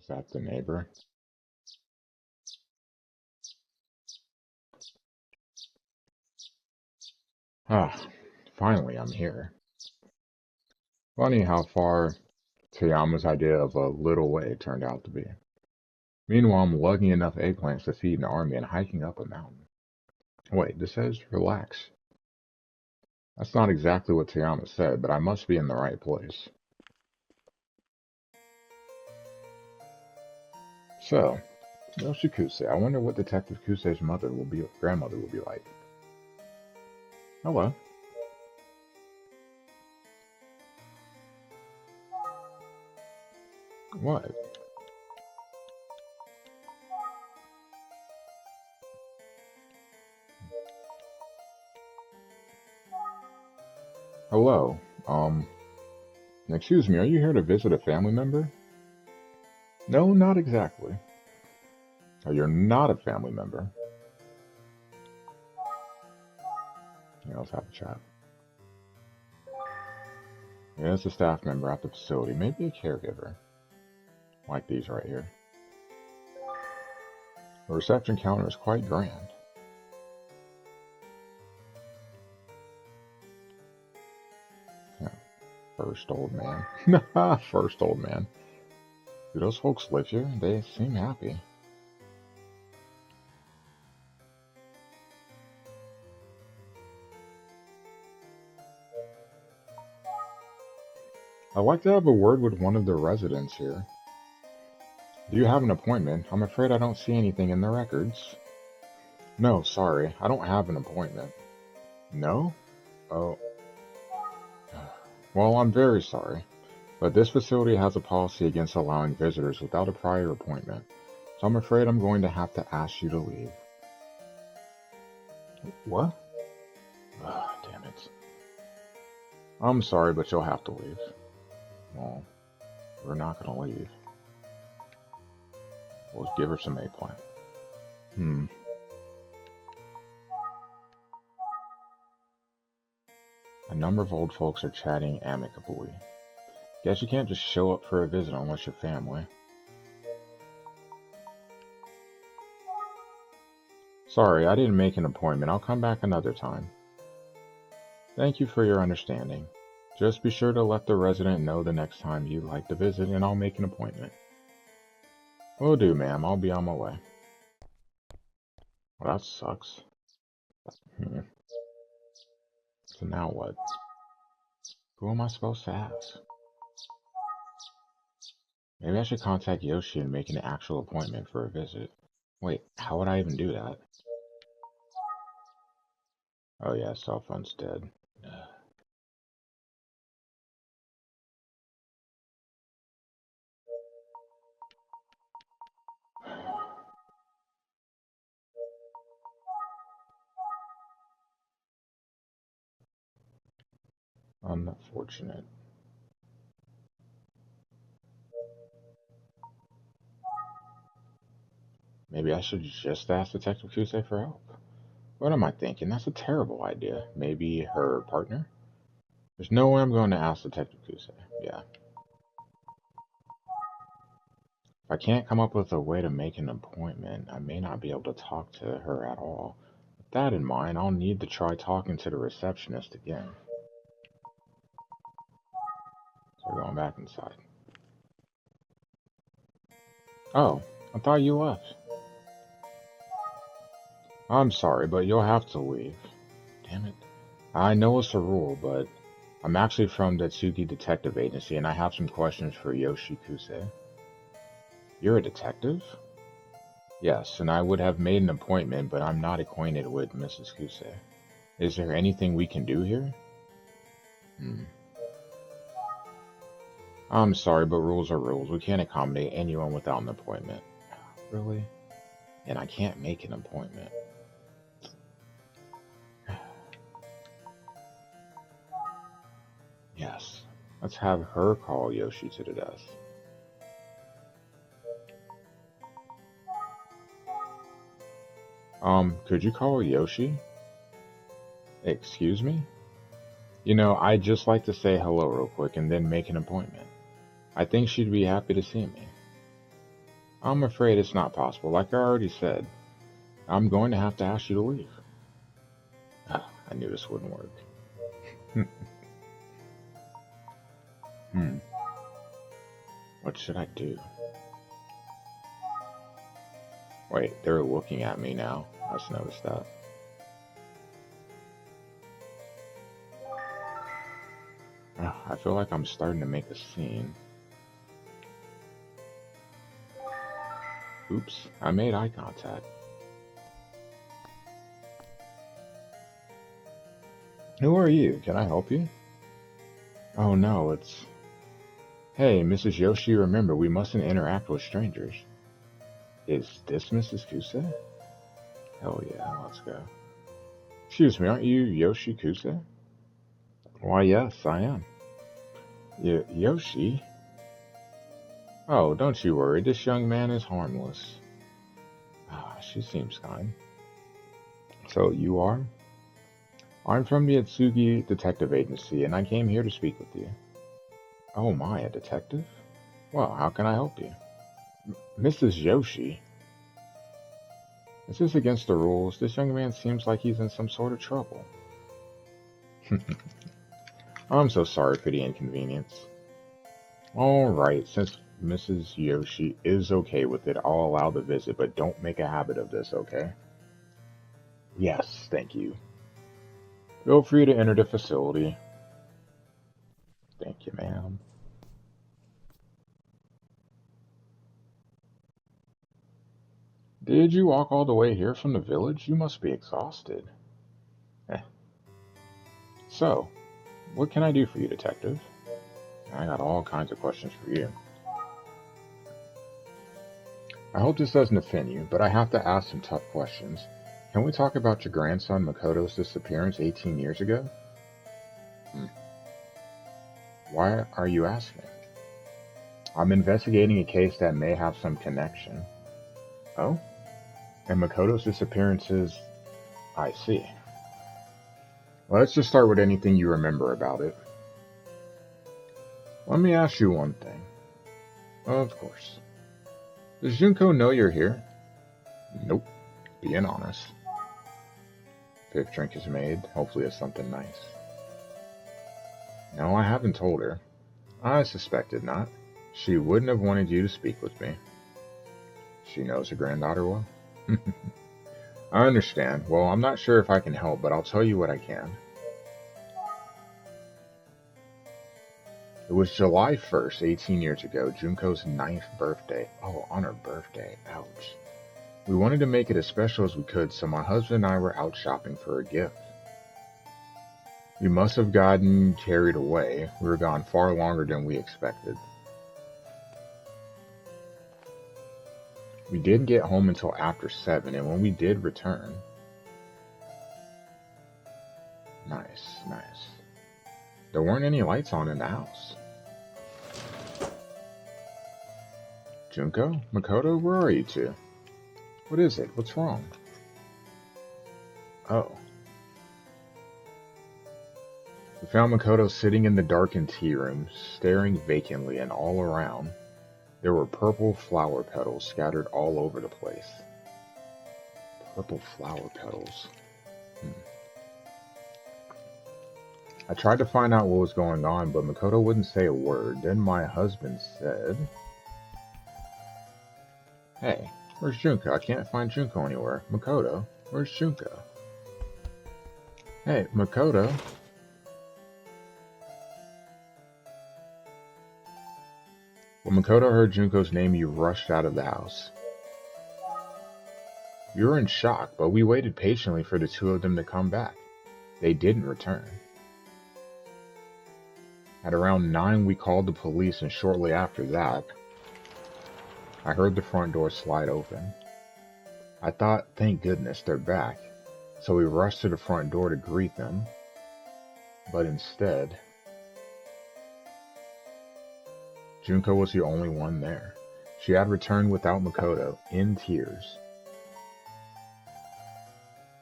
Is that the neighbor? Ah, finally I'm here. Funny how far Toyama's idea of a little way turned out to be. Meanwhile, I'm lugging enough eggplants to feed an army and hiking up a mountain. Wait, this says relax. That's not exactly what Toyama said, but I must be in the right place. So, Yoshikuse, I wonder what Detective Kuse's grandmother will be like. Hello. What? Hello. Excuse me, are you here to visit a family member? No, not exactly. Oh, you're not a family member. Yeah, let's have a chat. Yeah, it's a staff member at the facility, maybe a caregiver. Like these right here. The reception counter is quite grand. Yeah, first old man. First old man. Do those folks live here? They seem happy. I'd like to have a word with one of the residents here. Do you have an appointment? I'm afraid I don't see anything in the records. No, sorry, I don't have an appointment. No? Oh. Well, I'm very sorry, but this facility has a policy against allowing visitors without a prior appointment, so I'm afraid I'm going to have to ask you to leave. What? Ah, damn it. I'm sorry, but you'll have to leave. Well, we're not gonna leave. We'll give her some eggplant. Hmm. A number of old folks are chatting amicably. Guess you can't just show up for a visit unless you're family. Sorry, I didn't make an appointment. I'll come back another time. Thank you for your understanding. Just be sure to let the resident know the next time you'd like to visit, and I'll make an appointment. Will do, ma'am. I'll be on my way. Well, that sucks. Hmm. So now what? Who am I supposed to ask? Maybe I should contact Yoshi and make an actual appointment for a visit. Wait, how would I even do that? Oh yeah, cell phone's dead. Unfortunate. Maybe I should just ask Detective Kuze for help. What am I thinking? That's a terrible idea. Maybe her partner? There's no way I'm going to ask Detective Kuze. Yeah. If I can't come up with a way to make an appointment, I may not be able to talk to her at all. With that in mind, I'll need to try talking to the receptionist again. So we're going back inside. Oh, I thought you left. I'm sorry, but you'll have to leave. Damn it. I know it's a rule, but I'm actually from the Tsugi Detective Agency and I have some questions for Yoshi Kuze. You're a detective? Yes, and I would have made an appointment, but I'm not acquainted with Mrs. Kuze. Is there anything we can do here? Hmm. I'm sorry, but rules are rules. We can't accommodate anyone without an appointment. Really? And I can't make an appointment. Yes. Let's have her call Yoshi to the desk. Could you call Yoshi? Excuse me? You know, I'd just like to say hello real quick and then make an appointment. I think she'd be happy to see me. I'm afraid it's not possible. Like I already said, I'm going to have to ask you to leave. Ah, I knew this wouldn't work. Hmm. What should I do? Wait, they're looking at me now. I just noticed that. Ah, I feel like I'm starting to make a scene. Oops, I made eye contact. Who are you? Can I help you? Oh no, it's... Hey, Mrs. Yoshi, remember, we mustn't interact with strangers. Is this Mrs. Kuze? Hell yeah, let's go. Excuse me, aren't you Yoshi Kuze? Why, yes, I am. Yoshi? Oh, don't you worry, this young man is harmless. Ah, she seems kind. So, you are? I'm from the Eisuke Detective Agency, and I came here to speak with you. Oh my, a detective? Well, how can I help you? Mrs. Yoshi? Is this against the rules? This young man seems like he's in some sort of trouble. I'm so sorry for the inconvenience. Alright, since Mrs. Yoshi is okay with it, I'll allow the visit, but don't make a habit of this, okay? Yes, thank you. Feel free to enter the facility. Thank you, ma'am. Did you walk all the way here from the village? You must be exhausted. Eh. So, what can I do for you, detective? I got all kinds of questions for you. I hope this doesn't offend you, but I have to ask some tough questions. Can we talk about your grandson Makoto's disappearance 18 years ago? Hmm. Why are you asking? I'm investigating a case that may have some connection. Oh? And Makoto's disappearance is... I see. Let's just start with anything you remember about it. Let me ask you one thing. Of course. Does Junko know you're here? Nope. Being honest. Fifth drink is made. Hopefully it's something nice. No, I haven't told her. I suspected not. She wouldn't have wanted you to speak with me. She knows her granddaughter well? I understand. Well, I'm not sure if I can help, but I'll tell you what I can. It was July 1st, 18 years ago, Junko's 9th birthday. Oh, on her birthday. Ouch. We wanted to make it as special as we could, so my husband and I were out shopping for a gift. We must have gotten carried away. We were gone far longer than we expected. We didn't get home until after 7, and when we did return... Nice, nice. There weren't any lights on in the house. Junko? Makoto? Where are you two? What is it? What's wrong? Oh. We found Makoto sitting in the darkened tea room, staring vacantly, and all around there were purple flower petals scattered all over the place. Purple flower petals. I tried to find out what was going on, but Makoto wouldn't say a word. Then my husband said, Hey, where's Junko? I can't find Junko anywhere. Makoto, where's Junko? Hey, Makoto. When Makoto heard Junko's name, he rushed out of the house. We were in shock, but we waited patiently for the two of them to come back. They didn't return. At around 9, we called the police, and shortly after that, I heard the front door slide open. I thought, thank goodness, they're back. So we rushed to the front door to greet them. But instead, Junko was the only one there. She had returned without Makoto, in tears.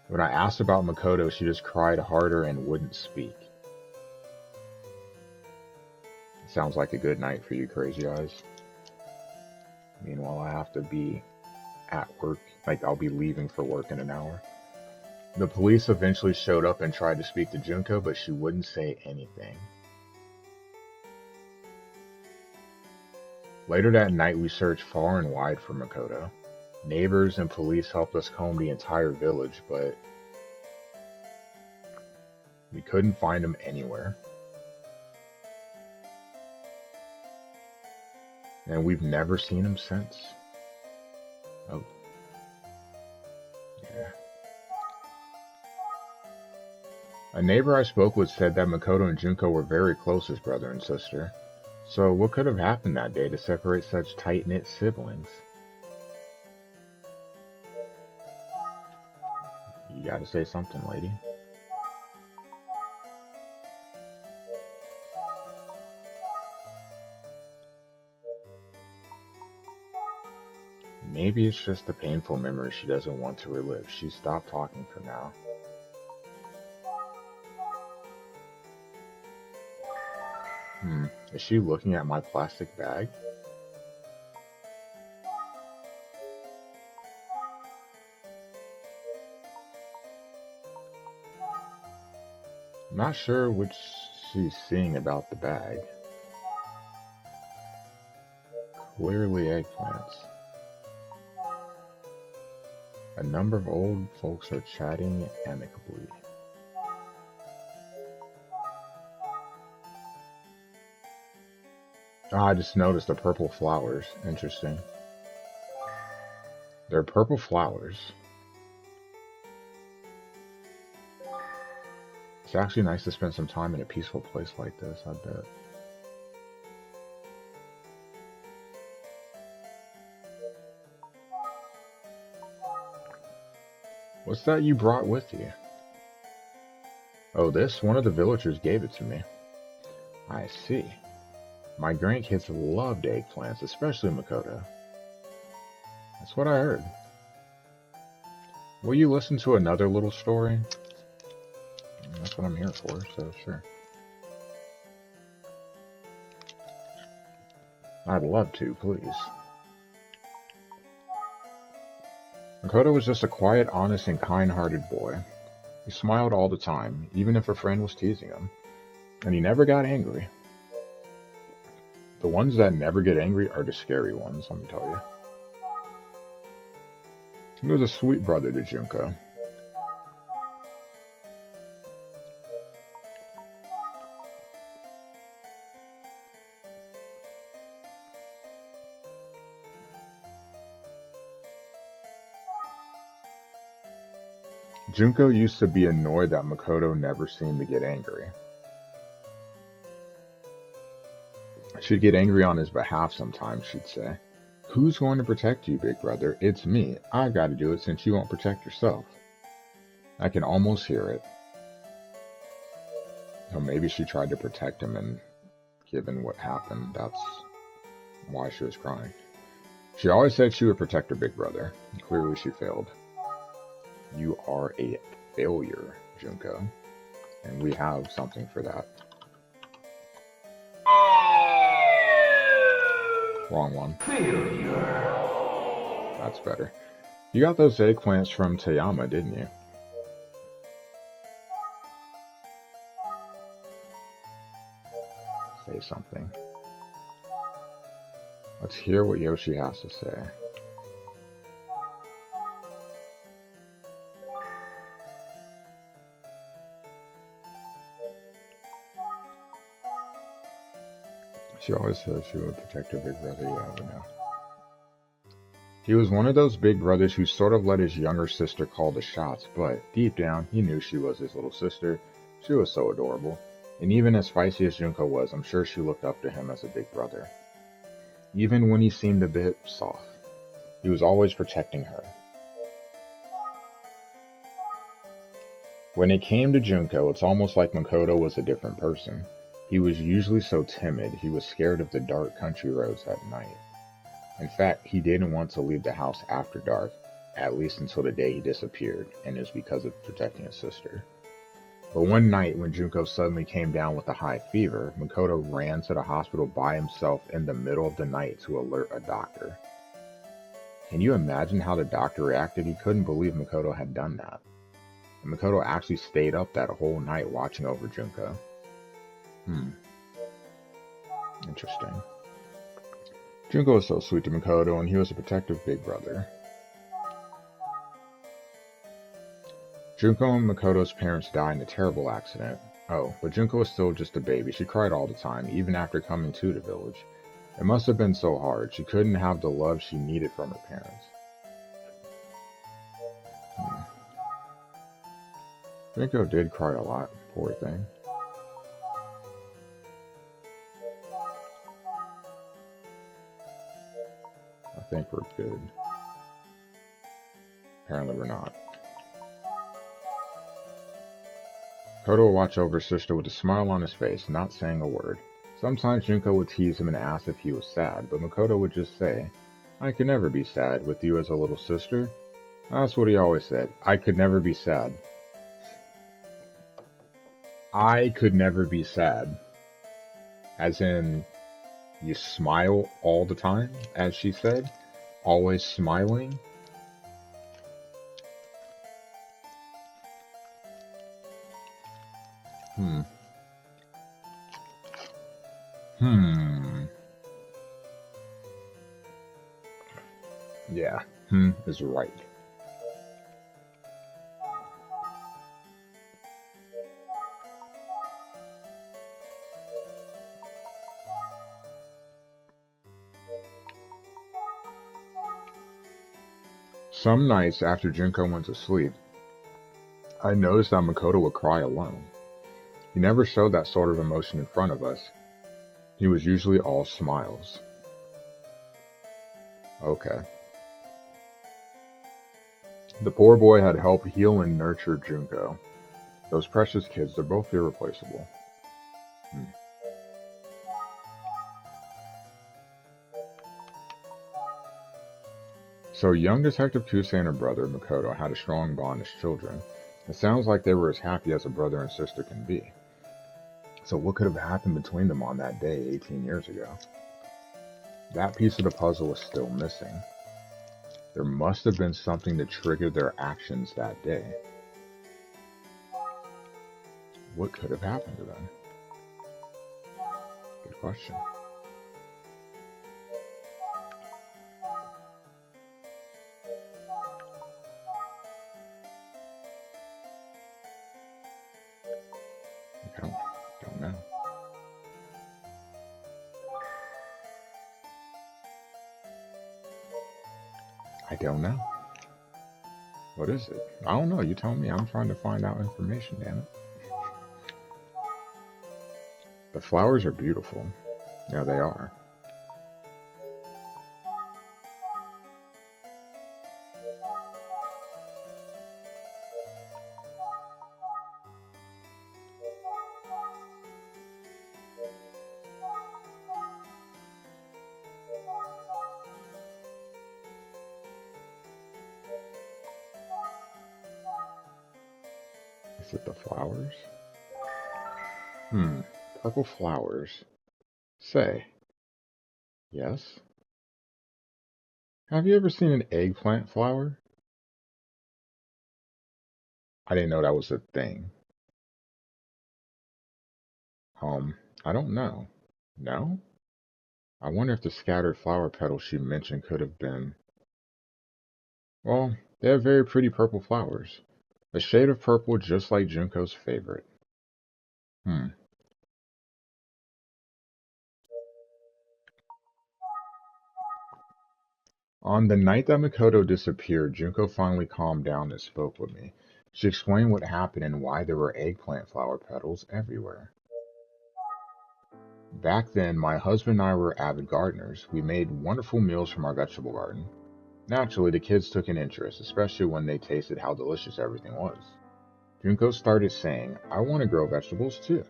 When I asked about Makoto, she just cried harder and wouldn't speak. Sounds like a good night for you, Crazy Eyes. Meanwhile, I have to be at work. Like, I'll be leaving for work in an hour. The police eventually showed up and tried to speak to Junko, but she wouldn't say anything. Later that night, we searched far and wide for Makoto. Neighbors and police helped us comb the entire village, but we couldn't find him anywhere. And we've never seen him since. Oh. Yeah. A neighbor I spoke with said that Makoto and Junko were very close as brother and sister. So what could have happened that day to separate such tight-knit siblings? You gotta say something, lady. Maybe it's just a painful memory she doesn't want to relive. She stopped talking for now. Is she looking at my plastic bag? I'm not sure what she's seeing about the bag. Clearly eggplants. A number of old folks are chatting amicably. I just noticed the purple flowers. Interesting. They're purple flowers. It's actually nice to spend some time in a peaceful place like this, I bet. What's that you brought with you? Oh, this? One of the villagers gave it to me. I see. My grandkids loved eggplants, especially Makoto. That's what I heard. Will you listen to another little story? That's what I'm here for, so sure. I'd love to, please. Makoto was just a quiet, honest, and kind-hearted boy. He smiled all the time, even if a friend was teasing him. And he never got angry. The ones that never get angry are the scary ones, let me tell you. He was a sweet brother to Junko. Junko used to be annoyed that Makoto never seemed to get angry. She'd get angry on his behalf sometimes, she'd say. Who's going to protect you, big brother? It's me. I've got to do it since you won't protect yourself. I can almost hear it. So maybe she tried to protect him, and given what happened, that's why she was crying. She always said she would protect her big brother. Clearly she failed. You are a failure, Junko. And we have something for that. Wrong one. Failure. That's better. You got those eggplants from Tayama, didn't you? Say something. Let's hear what Yoshi has to say. She always said she would protect her big brother, yeah, we know. He was one of those big brothers who sort of let his younger sister call the shots, but deep down, he knew she was his little sister. She was so adorable. And even as feisty as Junko was, I'm sure she looked up to him as a big brother. Even when he seemed a bit soft, he was always protecting her. When it came to Junko, it's almost like Makoto was a different person. He was usually so timid, he was scared of the dark country roads at night. In fact, he didn't want to leave the house after dark, at least until the day he disappeared, and it was because of protecting his sister. But one night, when Junko suddenly came down with a high fever, Makoto ran to the hospital by himself in the middle of the night to alert a doctor. Can you imagine how the doctor reacted? He couldn't believe Makoto had done that. And Makoto actually stayed up that whole night watching over Junko. Interesting. Junko was so sweet to Makoto, and he was a protective big brother. Junko and Makoto's parents died in a terrible accident. Oh, but Junko was still just a baby. She cried all the time, even after coming to the village. It must have been so hard. She couldn't have the love she needed from her parents. Junko did cry a lot, poor thing. I think we're good. Apparently we're not. Makoto would watch over his sister with a smile on his face, not saying a word. Sometimes Junko would tease him and ask if he was sad, but Makoto would just say, "I could never be sad with you as a little sister." That's what he always said. I could never be sad. I could never be sad. As in, you smile all the time, as she said? Always smiling? Hmm. Yeah, is right. Some nights after Junko went to sleep, I noticed that Makoto would cry alone. He never showed that sort of emotion in front of us. He was usually all smiles. Okay. The poor boy had helped heal and nurture Junko. Those precious kids, they're both irreplaceable. So young Detective Kuze and her brother, Makoto, had a strong bond as children. It sounds like they were as happy as a brother and sister can be. So what could have happened between them on that day 18 years ago? That piece of the puzzle was still missing. There must have been something that triggered their actions that day. What could have happened to them? Good question. I don't know. I don't know. What is it? I don't know. You tell me. I'm trying to find out information, damn it. The flowers are beautiful. Yeah, they are. Is it the flowers? Purple flowers. Say, yes? Have you ever seen an eggplant flower? I didn't know that was a thing. I don't know. No? I wonder if the scattered flower petals she mentioned could have been. Well, they have very pretty purple flowers. A shade of purple just like Junko's favorite. Hmm. On the night that Makoto disappeared, Junko finally calmed down and spoke with me. She explained what happened and why there were eggplant flower petals everywhere. Back then, my husband and I were avid gardeners. We made wonderful meals from our vegetable garden. Naturally, the kids took an interest, especially when they tasted how delicious everything was. Junko started saying, "I want to grow vegetables too."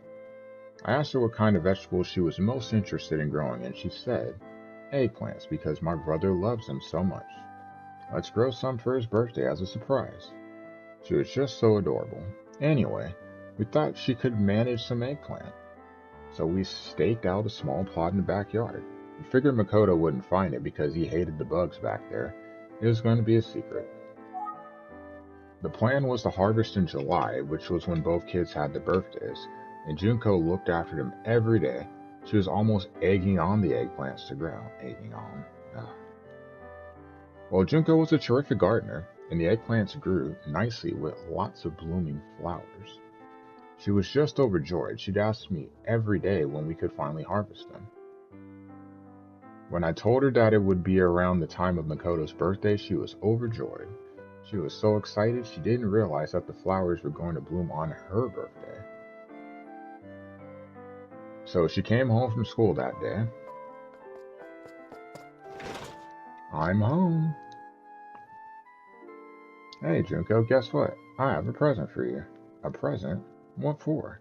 I asked her what kind of vegetables she was most interested in growing, and she said, "Eggplants, because my brother loves them so much. Let's grow some for his birthday as a surprise." She was just so adorable. Anyway, we thought she could manage some eggplant. So we staked out a small plot in the backyard. We figured Makoto wouldn't find it because he hated the bugs back there, It was going to be a secret. The plan was to harvest in July, which was when both kids had their birthdays, and Junko looked after them every day. She was almost egging on the eggplants to grow. Egging on. Ugh. Well, Junko was a terrific gardener, and the eggplants grew nicely with lots of blooming flowers. She was just overjoyed. She'd ask me every day when we could finally harvest them. When I told her that it would be around the time of Makoto's birthday, she was overjoyed. She was so excited she didn't realize that the flowers were going to bloom on her birthday. So she came home from school that day. I'm home. Hey, Junko, guess what? I have a present for you. A present? What for?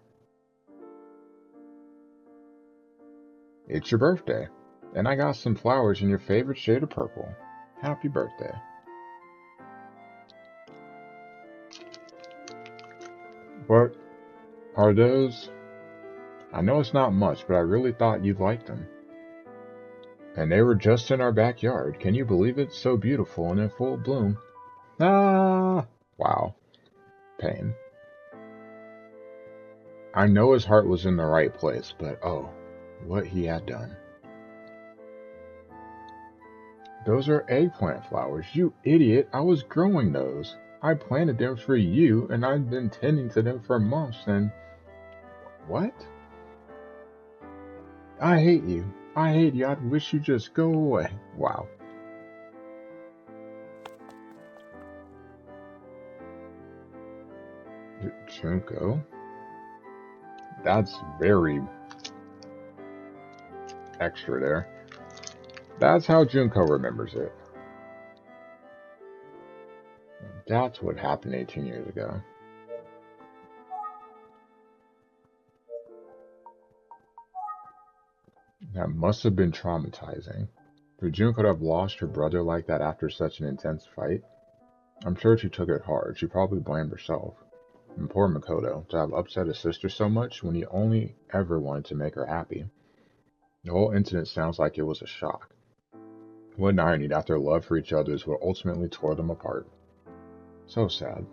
It's your birthday, and I got some flowers in your favorite shade of purple. Happy birthday. What are those? I know it's not much, but I really thought you'd like them. And they were just in our backyard. Can you believe it? So beautiful and in full bloom. Ah! Wow. Pain. I know his heart was in the right place, but oh, what he had done. Those are eggplant flowers. You idiot. I was growing those. I planted them for you, and I've been tending to them for months, and... What? I hate you. I hate you. I wish you'd just go away. Wow. Junko? That's very extra there. That's how Junko remembers it. That's what happened 18 years ago. That must have been traumatizing. For Junko to have lost her brother like that after such an intense fight, I'm sure she took it hard. She probably blamed herself. And poor Makoto, to have upset his sister so much when he only ever wanted to make her happy. The whole incident sounds like it was a shock. What an irony that their love for each other is what ultimately tore them apart. So sad.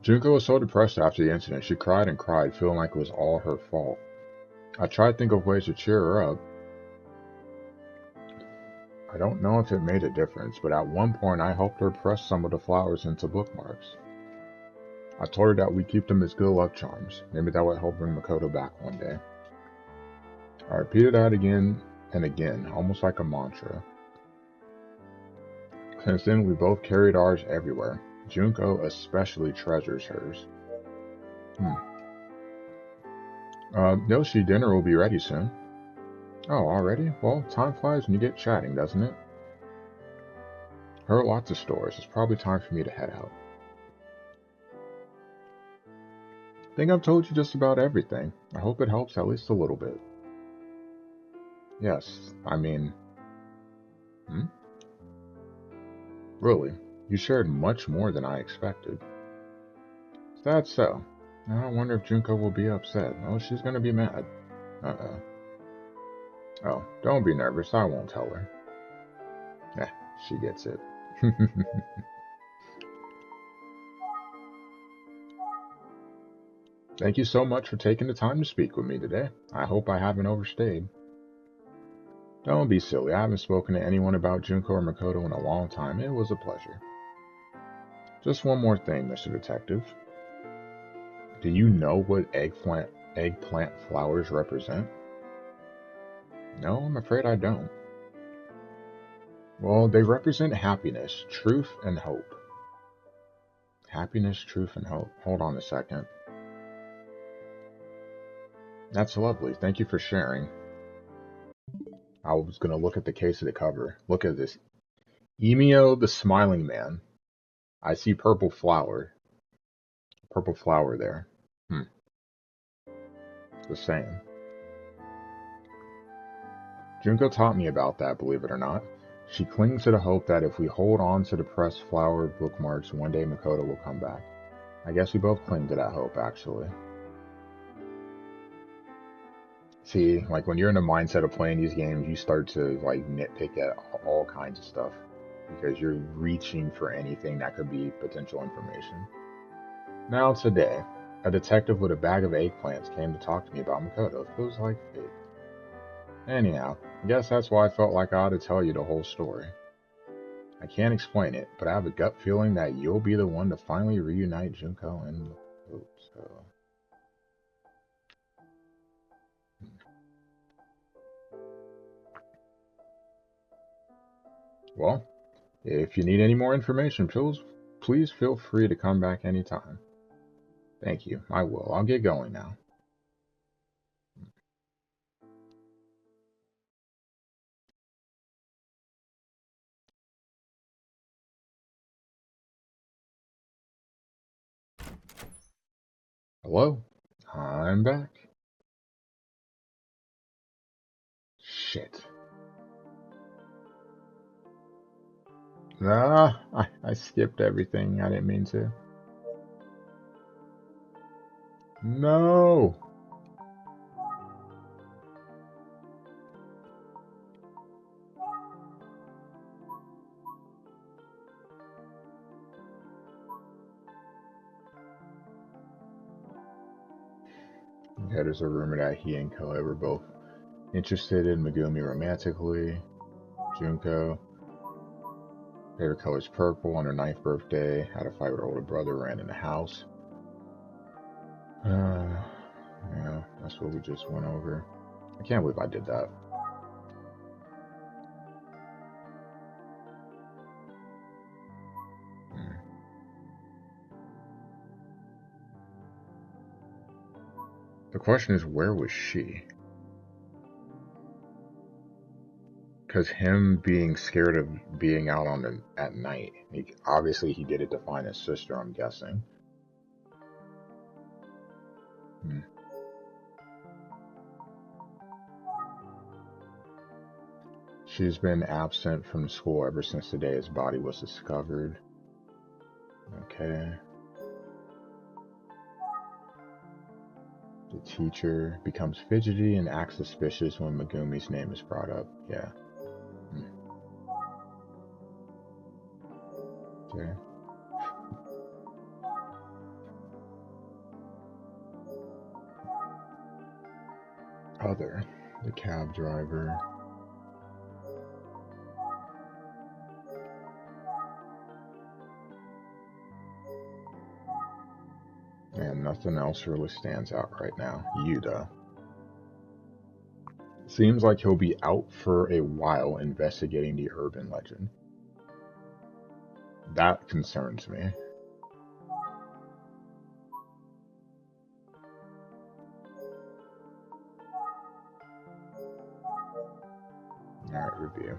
Junko was so depressed after the incident, she cried and cried, feeling like it was all her fault. I tried to think of ways to cheer her up. I don't know if it made a difference, but at one point I helped her press some of the flowers into bookmarks. I told her that we'd keep them as good luck charms. Maybe that would help bring Makoto back one day. I repeated that again and again, almost like a mantra. Since then, we both carried ours everywhere. Junko especially treasures hers. Yoshi, dinner will be ready soon. Oh, already? Well, time flies when you get chatting, doesn't it? Heard lots of stories. It's probably time for me to head out. I think I've told you just about everything. I hope it helps at least a little bit. Yes, I mean... Really, you shared much more than I expected. Is that so? Now I wonder if Junko will be upset. Oh, she's gonna be mad. Uh-oh. Oh, don't be nervous. I won't tell her. She gets it. Thank you so much for taking the time to speak with me today. I hope I haven't overstayed. Don't be silly. I haven't spoken to anyone about Junko or Makoto in a long time. It was a pleasure. Just one more thing, Mr. Detective. Do you know what eggplant flowers represent? No, I'm afraid I don't. Well, they represent happiness, truth, and hope. Happiness, truth, and hope. Hold on a second. That's lovely. Thank you for sharing. I was going to look at the case of the cover. Look at this. Emio the Smiling Man. I see purple flower. Purple flower there. The same. Junko taught me about that, believe it or not. She clings to the hope that if we hold on to the pressed flower bookmarks, one day Makoto will come back. I guess we both cling to that hope, actually. See, like when you're in the mindset of playing these games, you start to like nitpick at all kinds of stuff because you're reaching for anything that could be potential information. Now today, a detective with a bag of eggplants came to talk to me about Makoto. Feels like fate. Anyhow, I guess that's why I felt like I ought to tell you the whole story. I can't explain it, but I have a gut feeling that you'll be the one to finally reunite Junko and Makoto. Well, if you need any more information, please feel free to come back anytime. Thank you. I will. I'll get going now. Hello? I'm back. Shit. I skipped everything. I didn't mean to. No! Yeah, there's a rumor that he and Koei were both interested in Megumi romantically. Junko, favorite color's purple. On her 9th birthday, had a fight with her older brother, ran in the house. Yeah, that's what we just went over. I can't believe I did that. The question is, where was she? Because him being scared of being out at night, obviously he did it to find his sister, I'm guessing. Hmm. She's been absent from school ever since the day his body was discovered. Okay. The teacher becomes fidgety and acts suspicious when Megumi's name is brought up. Yeah. Okay. Other, the cab driver. And nothing else really stands out right now. Yuta. Seems like he'll be out for a while investigating the urban legend. That concerns me. Alright, review.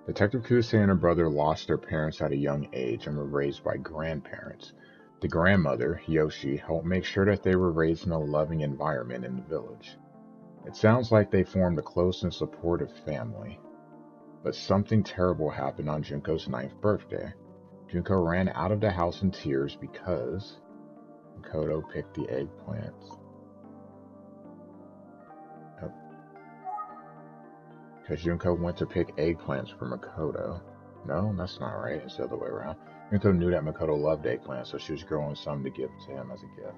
Detective Kuze and her brother lost their parents at a young age and were raised by grandparents. The grandmother, Yoshi, helped make sure that they were raised in a loving environment in the village. It sounds like they formed a close and supportive family. But something terrible happened on Junko's 9th birthday. Junko ran out of the house in tears because Makoto picked the eggplants. Because Junko went to pick eggplants for Makoto. No, that's not right. It's the other way around. Junko knew that Makoto loved eggplants, so she was growing some to give to him as a gift.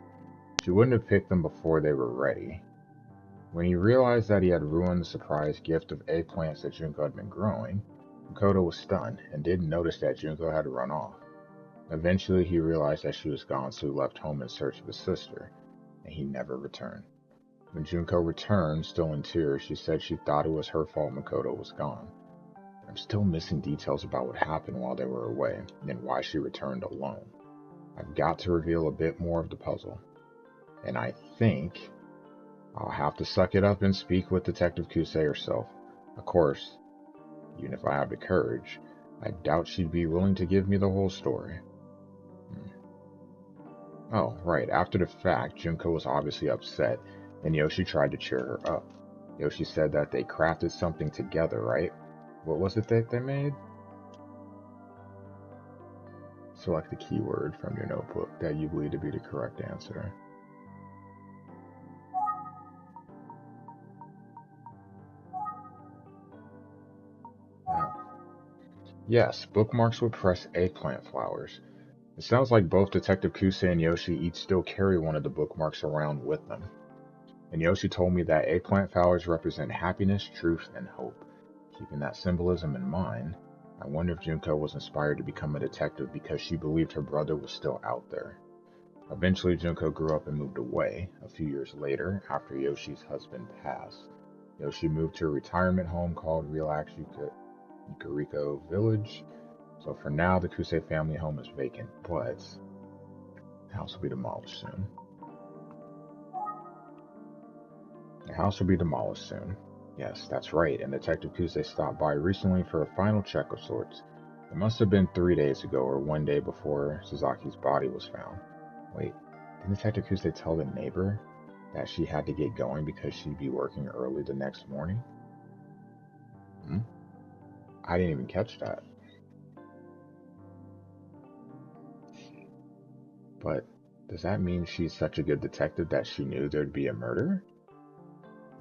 She wouldn't have picked them before they were ready. When he realized that he had ruined the surprise gift of eggplants that Junko had been growing, Makoto was stunned and didn't notice that Junko had run off. Eventually, he realized that she was gone, so he left home in search of his sister, and he never returned. When Junko returned, still in tears, she said she thought it was her fault Makoto was gone. I'm still missing details about what happened while they were away, and why she returned alone. I've got to reveal a bit more of the puzzle. And I think I'll have to suck it up and speak with Detective Kuze herself. Of course, even if I have the courage, I doubt she'd be willing to give me the whole story. Oh, right, after the fact, Junko was obviously upset, and Yoshi tried to cheer her up. Yoshi said that they crafted something together, right? What was it that they made? Select the keyword from your notebook that you believe to be the correct answer. Yes, bookmarks with pressed eggplant flowers. It sounds like both Detective Kuze and Yoshi each still carry one of the bookmarks around with them. And Yoshi told me that eggplant flowers represent happiness, truth, and hope. Keeping that symbolism in mind, I wonder if Junko was inspired to become a detective because she believed her brother was still out there. Eventually, Junko grew up and moved away. A few years later, after Yoshi's husband passed, Yoshi moved to a retirement home called Relax Yukuriko Village. So for now, the Kuze family home is vacant, but the house will be demolished soon. The house will be demolished soon. Yes, that's right, and Detective Kuze stopped by recently for a final check of sorts. It must have been 3 days ago or one day before Suzaki's body was found. Wait, didn't Detective Kuze tell the neighbor that she had to get going because she'd be working early the next morning? I didn't even catch that. But does that mean she's such a good detective that she knew there'd be a murder?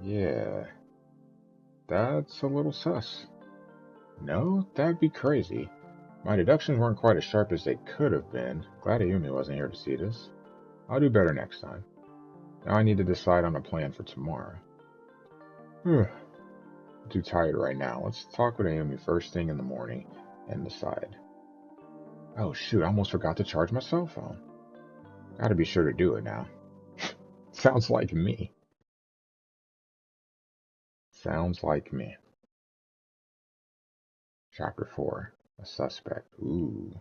Yeah, that's a little sus. No, that'd be crazy. My deductions weren't quite as sharp as they could have been. Glad Ayumi wasn't here to see this. I'll do better next time. Now I need to decide on a plan for tomorrow. I'm too tired right now. Let's talk with Ayumi first thing in the morning and decide. Oh shoot, I almost forgot to charge my cell phone. Gotta be sure to do it now. Sounds like me. Sounds like me. Chapter 4. A Suspect. Ooh.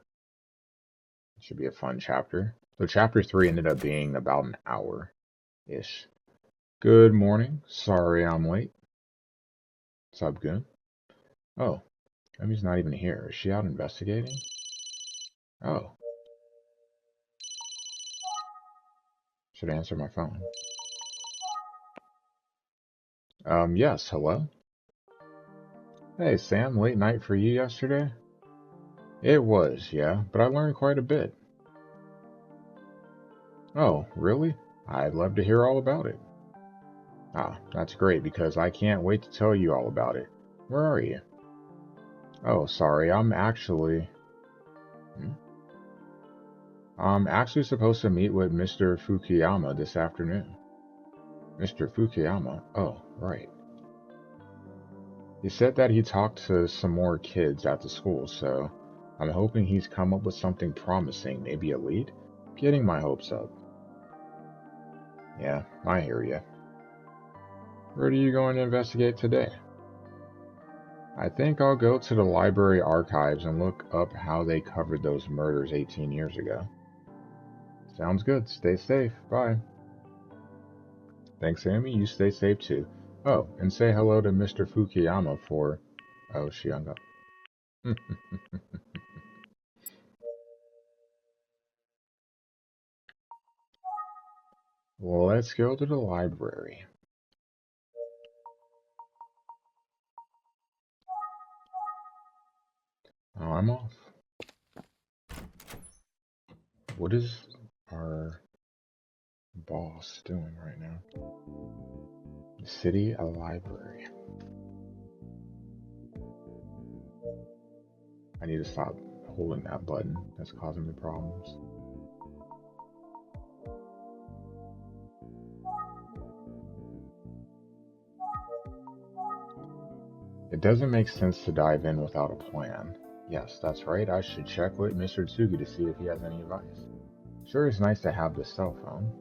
It should be a fun chapter. So chapter 3 ended up being about an hour-ish. Good morning. Sorry I'm late. What's up, Goon? Oh, Emmy's not even here. Is she out investigating? Oh. Should answer my phone. Yes, hello? Hey, Sam, late night for you yesterday? It was, yeah, but I learned quite a bit. Oh, really? I'd love to hear all about it. Ah, that's great because I can't wait to tell you all about it. Where are you? Oh, sorry, Hmm? I'm actually supposed to meet with Mr. Fukuyama this afternoon. Mr. Fukuyama? Oh, right. He said that he talked to some more kids at the school, so I'm hoping he's come up with something promising, maybe a lead? Getting my hopes up. Yeah, I hear ya. Where are you going to investigate today? I think I'll go to the library archives and look up how they covered those murders 18 years ago. Sounds good. Stay safe. Bye. Thanks, Amy. You stay safe too. Oh, and say hello to Mr. Fukuyama for... Oh, she hung up. Well, let's go to the library. Oh, I'm off. What is our boss doing right now? The city, a library. I need to stop holding that button. That's causing me problems. It doesn't make sense to dive in without a plan. Yes, that's right. I should check with Mr. Tsugi to see if he has any advice. Sure, it's nice to have this cell phone.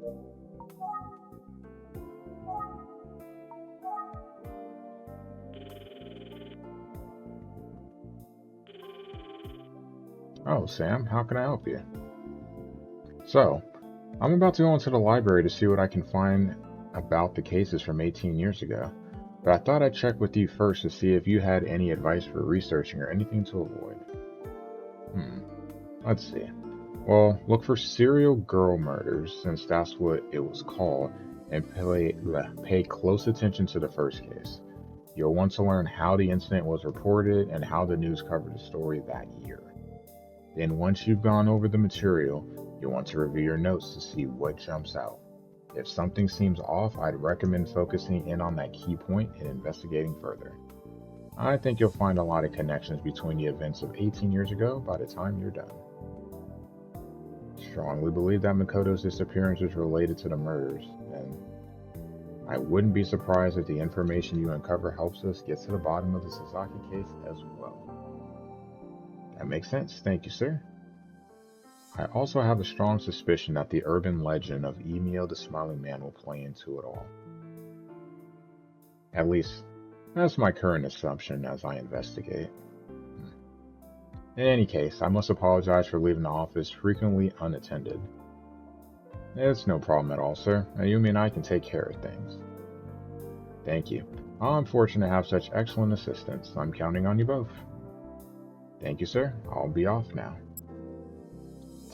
Oh, Sam, how can I help you? So, I'm about to go into the library to see what I can find about the cases from 18 years ago. But I thought I'd check with you first to see if you had any advice for researching or anything to avoid. Let's see. Well, look for serial girl murders, since that's what it was called, and pay close attention to the first case. You'll want to learn how the incident was reported and how the news covered the story that year. Then once you've gone over the material, you'll want to review your notes to see what jumps out. If something seems off, I'd recommend focusing in on that key point and investigating further. I think you'll find a lot of connections between the events of 18 years ago by the time you're done. Strongly believe that Makoto's disappearance is related to the murders, and I wouldn't be surprised if the information you uncover helps us get to the bottom of the Sasaki case as well. That makes sense. Thank you, sir. I also have a strong suspicion that the urban legend of Emio the Smiling Man will play into it all. At least, that's my current assumption as I investigate. In any case, I must apologize for leaving the office frequently unattended. It's no problem at all, sir. Ayumi and I can take care of things. Thank you. I'm fortunate to have such excellent assistants. I'm counting on you both. Thank you, sir. I'll be off now.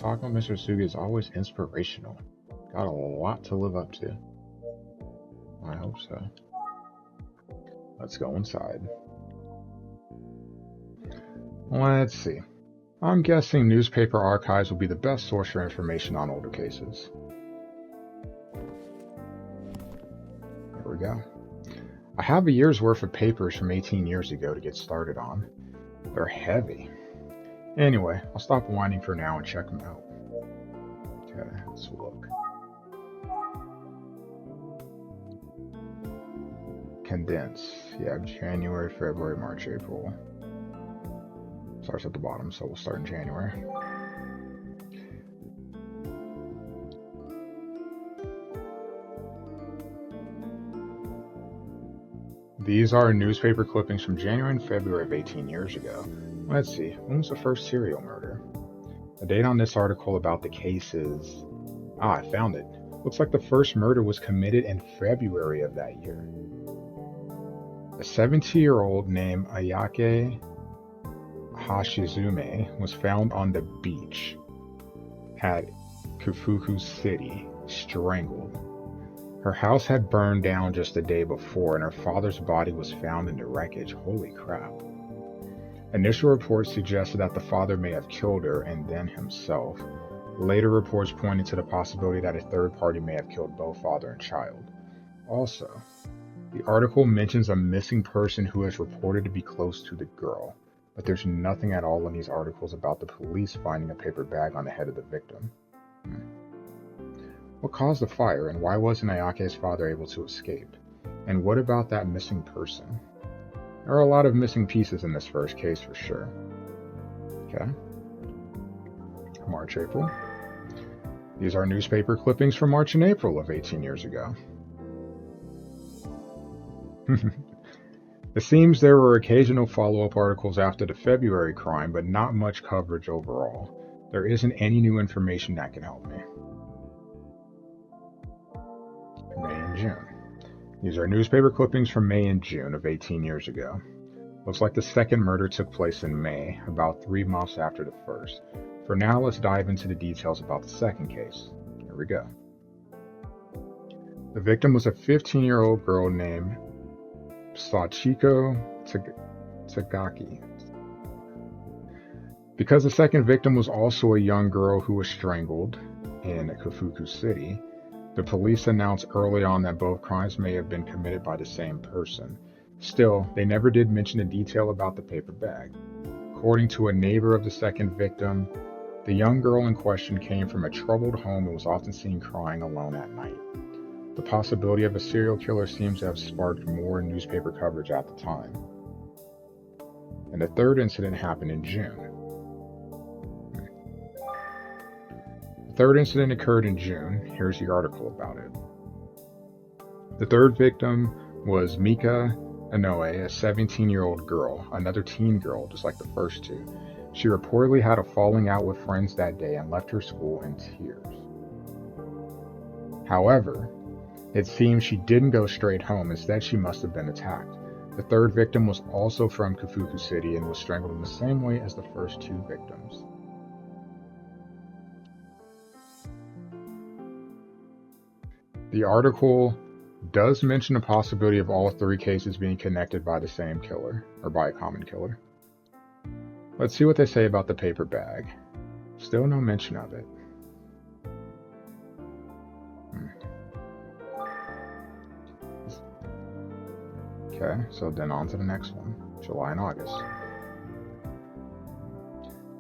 Talking with Mr. Suga is always inspirational. Got a lot to live up to. I hope so. Let's go inside. Let's see. I'm guessing newspaper archives will be the best source for information on older cases. Here we go. I have a year's worth of papers from 18 years ago to get started on. They're heavy. Anyway, I'll stop whining for now and check them out. Okay, let's look. Condense. Yeah, January, February, March, April. Starts at the bottom, so we'll start in January. These are newspaper clippings from January and February of 18 years ago. Let's see, when was the first serial murder? The date on this article about the case is... I found it. Looks like the first murder was committed in February of that year. A 17-year-old named Ayake Hashizume was found on the beach at Kufuku City, strangled. Her house had burned down just the day before, and her father's body was found in the wreckage. Holy crap. Initial reports suggested that the father may have killed her and then himself. Later reports pointed to the possibility that a third party may have killed both father and child. Also, the article mentions a missing person who is reported to be close to the girl, but there's nothing at all in these articles about the police finding a paper bag on the head of the victim. What caused the fire, and why wasn't Ayake's father able to escape? And what about that missing person? There are a lot of missing pieces in this first case for sure. Okay. March, April. These are newspaper clippings from March and April of 18 years ago. It seems there were occasional follow-up articles after the February crime, but not much coverage overall. There isn't any new information that can help me. May and June. These are newspaper clippings from May and June of 18 years ago. Looks like the second murder took place in May, about 3 months after the first. For now, let's dive into the details about the second case. Here we go. The victim was a 15-year-old girl named Sachiko Tagaki. Because the second victim was also a young girl who was strangled in Kufuku City, the police announced early on that both crimes may have been committed by the same person. Still, they never did mention a detail about the paper bag. According to a neighbor of the second victim, the young girl in question came from a troubled home and was often seen crying alone at night. The possibility of a serial killer seems to have sparked more newspaper coverage at the time. And the third incident happened in June. The third incident occurred in June. Here's the article about it. The third victim was Mika Inoue, a 17-year-old girl, another teen girl, just like the first two. She reportedly had a falling out with friends that day and left her school in tears. However, it seems she didn't go straight home. Instead, she must have been attacked. The third victim was also from Kufuku City and was strangled in the same way as the first two victims. The article does mention the possibility of all three cases being connected by the same killer, or by a common killer. Let's see what they say about the paper bag. Still no mention of it. Okay, so then on to the next one. July and August.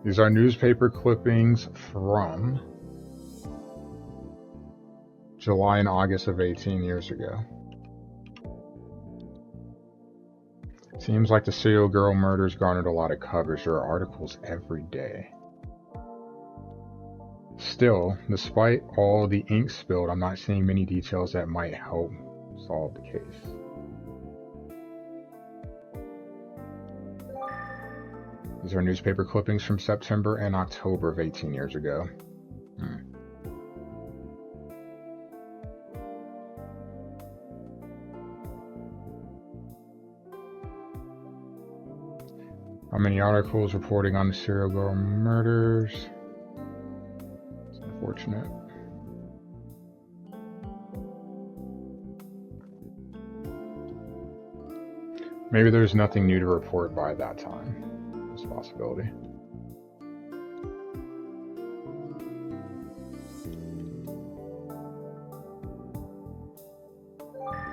These are newspaper clippings from July and August of 18 years ago. Seems like the serial girl murders garnered a lot of coverage. There are articles every day. Still, despite all the ink spilled, I'm not seeing many details that might help solve the case. These are newspaper clippings from September and October of 18 years ago. How many articles reporting on the serial girl murders? It's unfortunate. Maybe there's nothing new to report by that time. That's a possibility.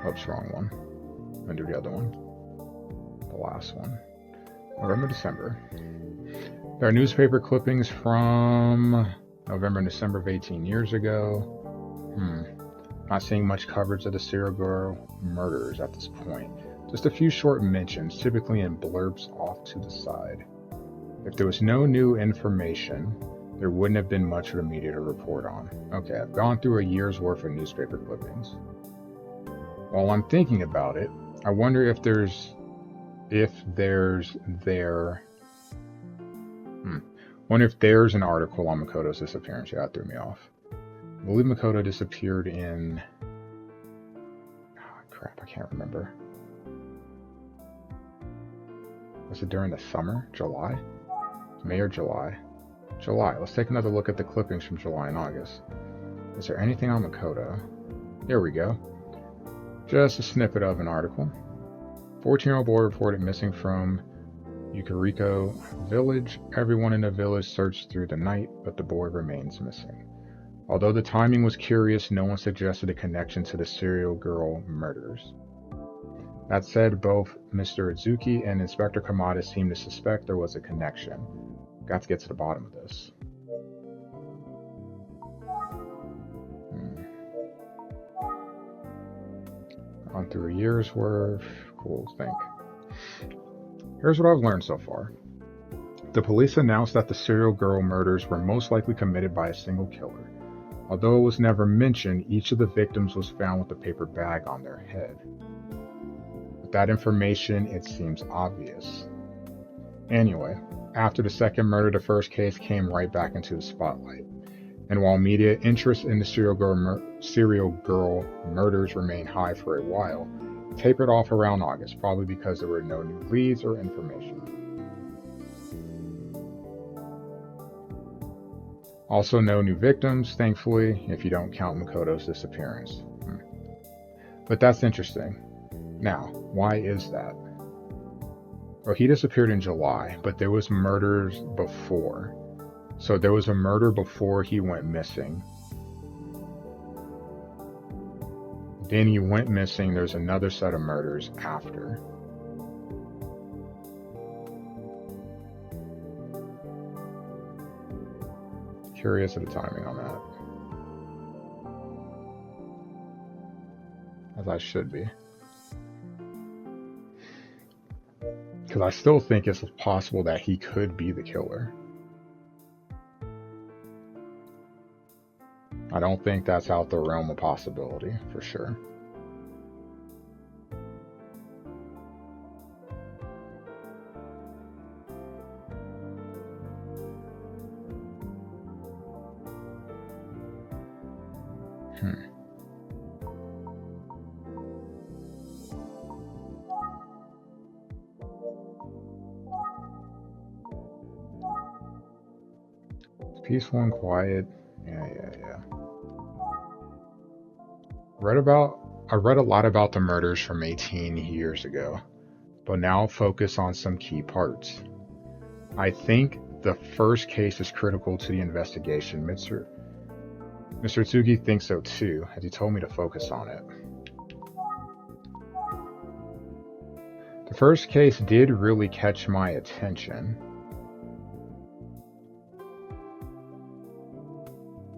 Oops, wrong one. I'm gonna do the other one. The last one. November, December. There are newspaper clippings from November and December of 18 years ago. Not seeing much coverage of the serial girl murders at this point. Just a few short mentions, typically in blurbs off to the side. If there was no new information, there wouldn't have been much for the media to report on. Okay, I've gone through a year's worth of newspaper clippings. While I'm thinking about it, I wonder if there's an article on Makoto's disappearance. Yeah, that threw me off. I believe Makoto disappeared in... crap, I can't remember. Was it during the summer? July? May or July? July. Let's take another look at the clippings from July and August. Is there anything on Makoto? There we go. Just a snippet of an article. 14-year-old boy reported missing from Yukuriko village. Everyone in the village searched through the night, but the boy remains missing. Although the timing was curious, no one suggested a connection to the serial girl murders. That said, both Mr. Izuki and Inspector Kamada seemed to suspect there was a connection. Got to get to the bottom of this. On through a year's worth. Cool, think. Here's what I've learned so far. The police announced that the serial girl murders were most likely committed by a single killer. Although it was never mentioned, each of the victims was found with a paper bag on their head. With that information, it seems obvious. Anyway, after the second murder, the first case came right back into the spotlight. And while media interest in the serial girl murders remained high for a while, it tapered off around August, probably because there were no new leads or information. Also, no new victims, thankfully, if you don't count Makoto's disappearance. But that's interesting. Now, why is that? Well, he disappeared in July, but there was murders before. So there was a murder before he went missing. Then he went missing. There's another set of murders after. Curious of the timing on that. As I should be. Because I still think it's possible that he could be the killer. I don't think that's out the realm of possibility, for sure. Peaceful and quiet. Yeah. I read a lot about the murders from 18 years ago, but now I'll focus on some key parts. I think the first case is critical to the investigation. Mr. Tsuki thinks so too, as he told me to focus on it. The first case did really catch my attention.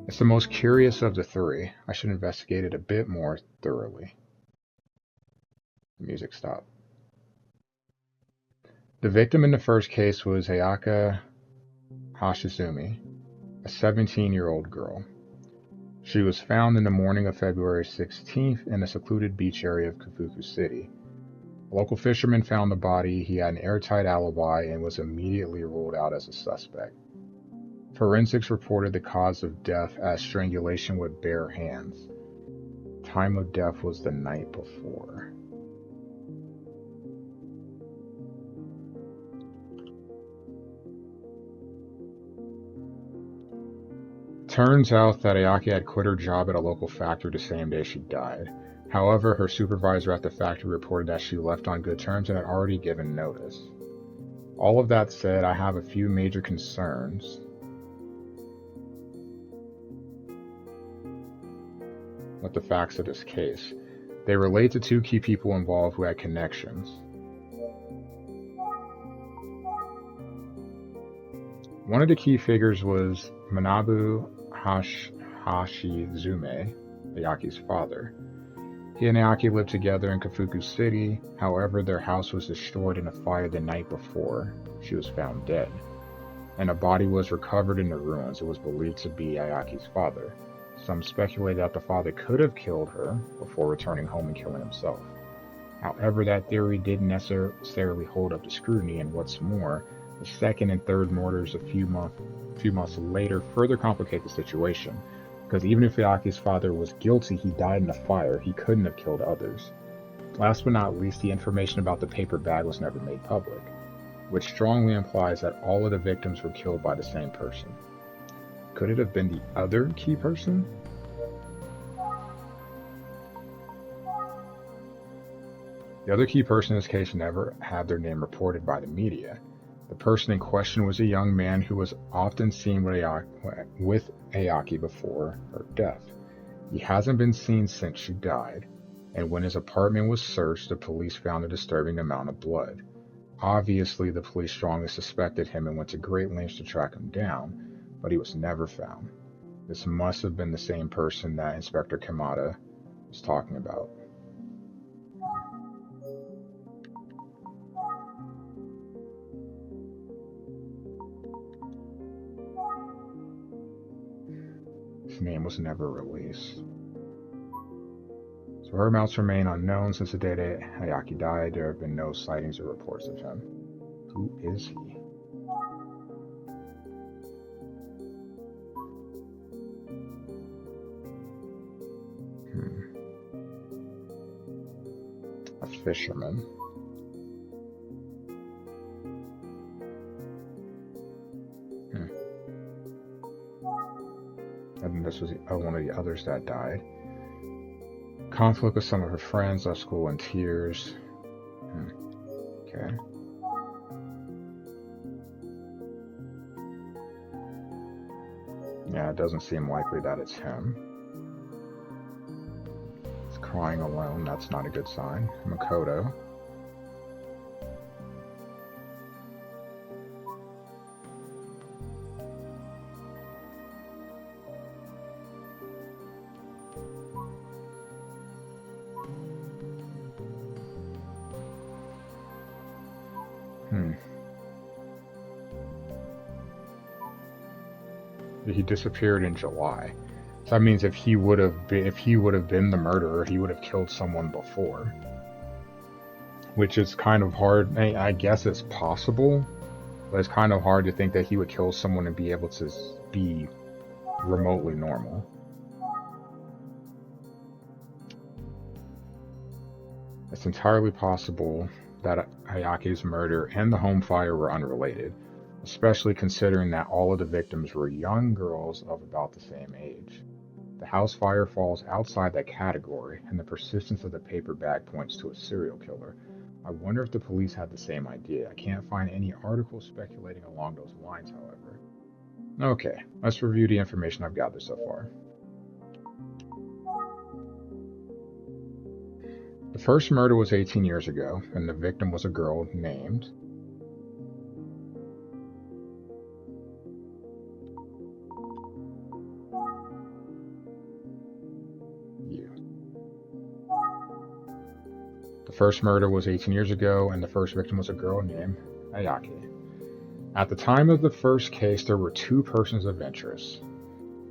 It's the most curious of the three. I should investigate it a bit more thoroughly. The music stopped. The victim in the first case was Ayaka Hashizumi, a 17-year-old girl. She was found in the morning of February 16th in a secluded beach area of Kafuku City. A local fisherman found the body. He had an airtight alibi and was immediately ruled out as a suspect. Forensics reported the cause of death as strangulation with bare hands. Time of death was the night before. Turns out that Ayaki had quit her job at a local factory the same day she died. However, her supervisor at the factory reported that she left on good terms and had already given notice. All of that said, I have a few major concerns. With the facts of this case. They relate to two key people involved who had connections. One of the key figures was Manabu Hashizume, Ayaki's father. He and Ayaki lived together in Kafuku City. However, their house was destroyed in a fire the night before she was found dead, and a body was recovered in the ruins. It was believed to be Ayaki's father. Some speculated that the father could have killed her before returning home and killing himself. However, that theory didn't necessarily hold up to scrutiny, and what's more, the second and third murders a few months later further complicate the situation, because even if Ayaki's father was guilty, he died in a fire. He couldn't have killed others. Last but not least, the information about the paper bag was never made public, which strongly implies that all of the victims were killed by the same person. Could it have been the other key person? The other key person in this case never had their name reported by the media. The person in question was a young man who was often seen with Ayaki before her death. He hasn't been seen since she died, and when his apartment was searched, the police found a disturbing amount of blood. Obviously, the police strongly suspected him and went to great lengths to track him down, but he was never found. This must have been the same person that Inspector Kamada was talking about. His name was never released. So whereabouts remain unknown since the day that Ayaki died. There have been no sightings or reports of him. Who is he? A fisherman. And this was one of the others that died. Conflict with some of her friends, left school in tears. Okay. Yeah, it doesn't seem likely that it's him. He's crying alone, that's not a good sign. Makoto. He disappeared in July. So that means if he would have been the murderer, he would have killed someone before. Which is kind of hard. I guess it's possible, but it's kind of hard to think that he would kill someone and be able to be remotely normal. It's entirely possible that Ayaki's murder and the home fire were unrelated, especially considering that all of the victims were young girls of about the same age. The house fire falls outside that category, and the persistence of the paper bag points to a serial killer. I wonder if the police had the same idea. I can't find any articles speculating along those lines, however. Okay, let's review the information I've gathered so far. The first murder was 18 years ago, and the victim was a girl named... you. The first murder was 18 years ago, and the first victim was a girl named Ayumi. At the time of the first case, there were two persons of interest.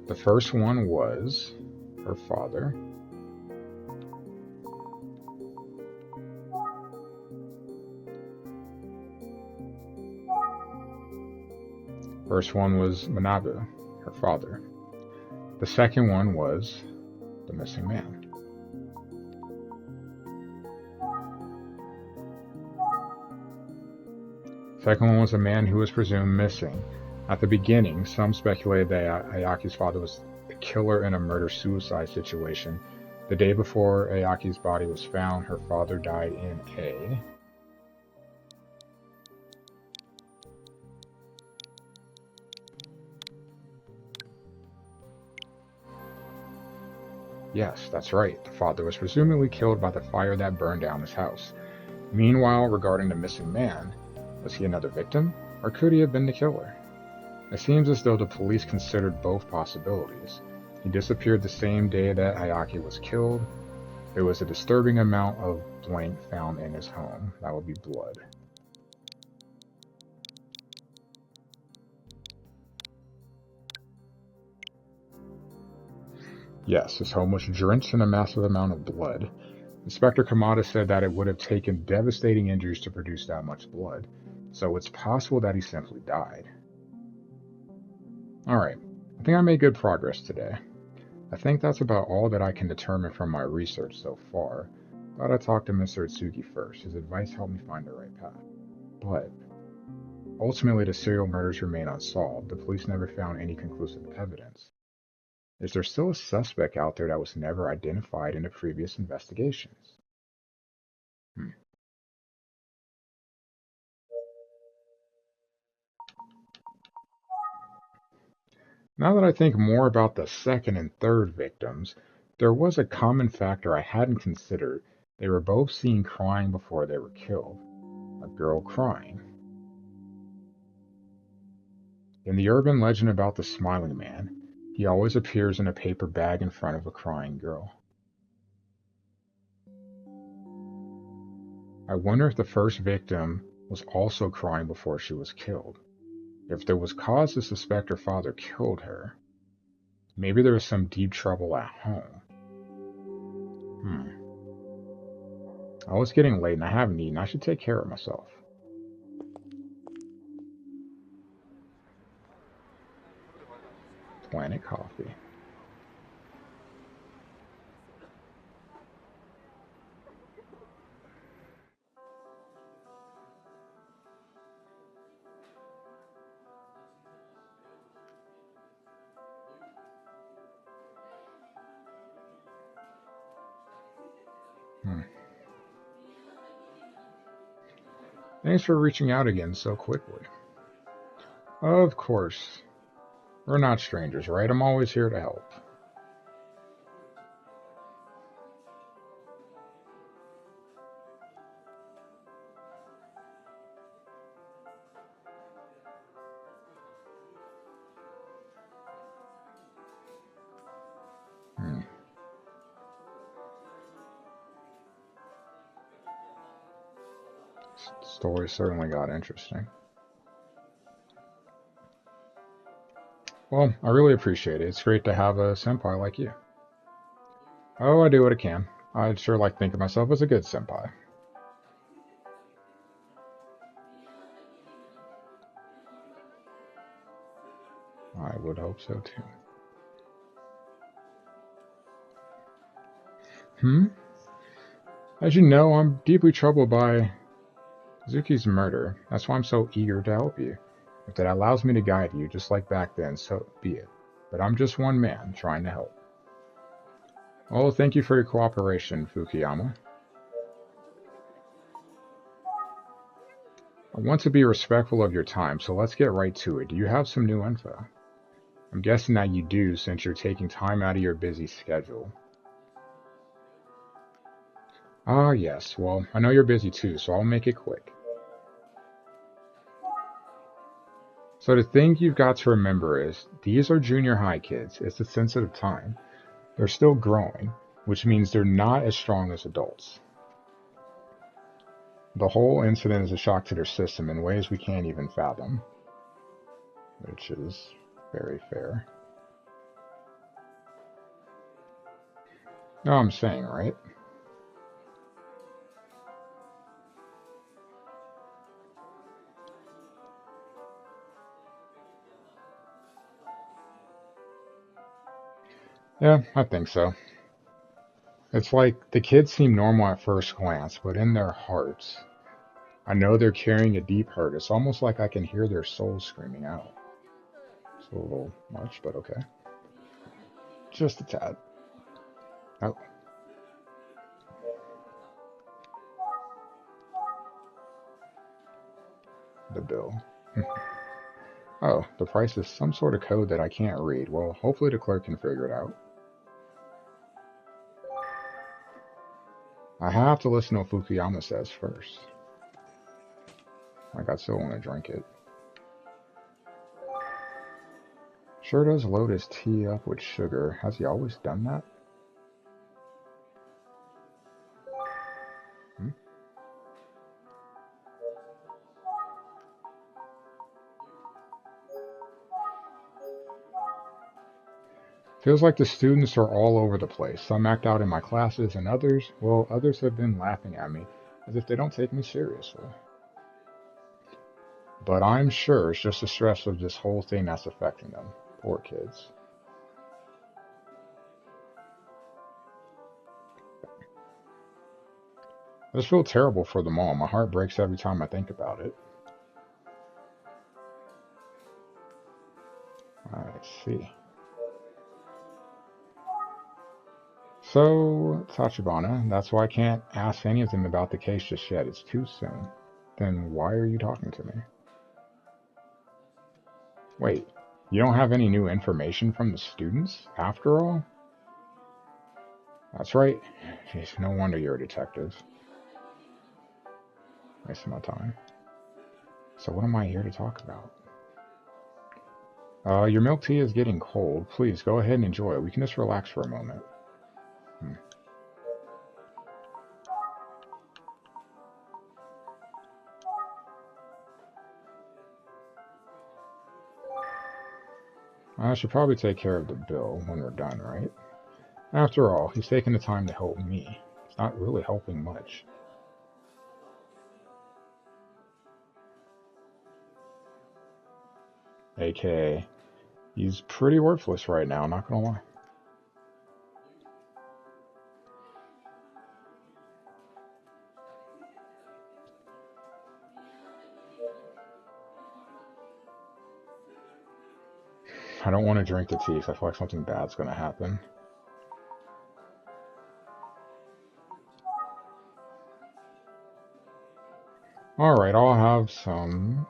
The first one was her father. First one was Manabu, her father. The second one was the missing man. Second one was a man who was presumed missing. At the beginning, some speculated that Ayaki's father was the killer in a murder-suicide situation. The day before Ayaki's body was found, her father died in a... Yes, that's right. The father was presumably killed by the fire that burned down his house. Meanwhile, regarding the missing man, was he another victim, or could he have been the killer? It seems as though the police considered both possibilities. He disappeared the same day that Ayaki was killed. There was a disturbing amount of blank found in his home. That would be blood. Yes, his home was drenched in a massive amount of blood. Inspector Kamada said that it would have taken devastating injuries to produce that much blood, so it's possible that he simply died. Alright, I think I made good progress today. I think that's about all that I can determine from my research so far. Thought I'd talk to Mr. Eisuke first. His advice helped me find the right path. But ultimately, the serial murders remain unsolved. The police never found any conclusive evidence. Is there still a suspect out there that was never identified in the previous investigations? Now that I think more about the second and third victims, there was a common factor I hadn't considered. They were both seen crying before they were killed. A girl crying. In the urban legend about the smiling man, he always appears in a paper bag in front of a crying girl. I wonder if the first victim was also crying before she was killed. If there was cause to suspect her father killed her, maybe there was some deep trouble at home. Oh, it's getting late and I haven't eaten. I should take care of myself. Planet Coffee. Thanks for reaching out again so quickly. Of course. We're not strangers, right? I'm always here to help. Story certainly got interesting. Well, I really appreciate it. It's great to have a senpai like you. Oh, I do what I can. I'd sure like to think of myself as a good senpai. I would hope so too. As you know, I'm deeply troubled by Zuki's murder. That's why I'm so eager to help you. If that allows me to guide you, just like back then, so be it. But I'm just one man, trying to help. Well, thank you for your cooperation, Fukuyama. I want to be respectful of your time, so let's get right to it. Do you have some new info? I'm guessing that you do, since you're taking time out of your busy schedule. Ah, yes. Well, I know you're busy too, so I'll make it quick. So the thing you've got to remember is these are junior high kids. It's a sensitive time. They're still growing, which means they're not as strong as adults. The whole incident is a shock to their system in ways we can't even fathom, which is very fair. No, I'm saying, right? Yeah, I think so. It's like the kids seem normal at first glance, but in their hearts, I know they're carrying a deep hurt. It's almost like I can hear their souls screaming out. It's a little much, but okay. Just a tad. Oh, the bill. Oh, the price is some sort of code that I can't read. Well, hopefully the clerk can figure it out. I have to listen to what Fukuyama says first. Like, I still want to drink it. Sure does load his tea up with sugar. Has he always done that? Hmm? Feels like the students are all over the place. Some act out in my classes, and others, well, others have been laughing at me as if they don't take me seriously. But I'm sure it's just the stress of this whole thing that's affecting them. Poor kids. I just feel terrible for them all. My heart breaks every time I think about it. I see. So, Tachibana, that's why I can't ask any of them about the case just yet. It's too soon. Then why are you talking to me? Wait, you don't have any new information from the students, after all? That's right. Jeez, no wonder you're a detective. Wasting my time. So what am I here to talk about? Your milk tea is getting cold. Please, go ahead and enjoy it. We can just relax for a moment. Hmm. I should probably take care of the bill when we're done, right? After all, he's taking the time to help me. It's not really helping much. AKA, he's pretty worthless right now, not gonna lie. I don't want to drink the tea because I feel like something bad's gonna happen. Alright, I'll have some.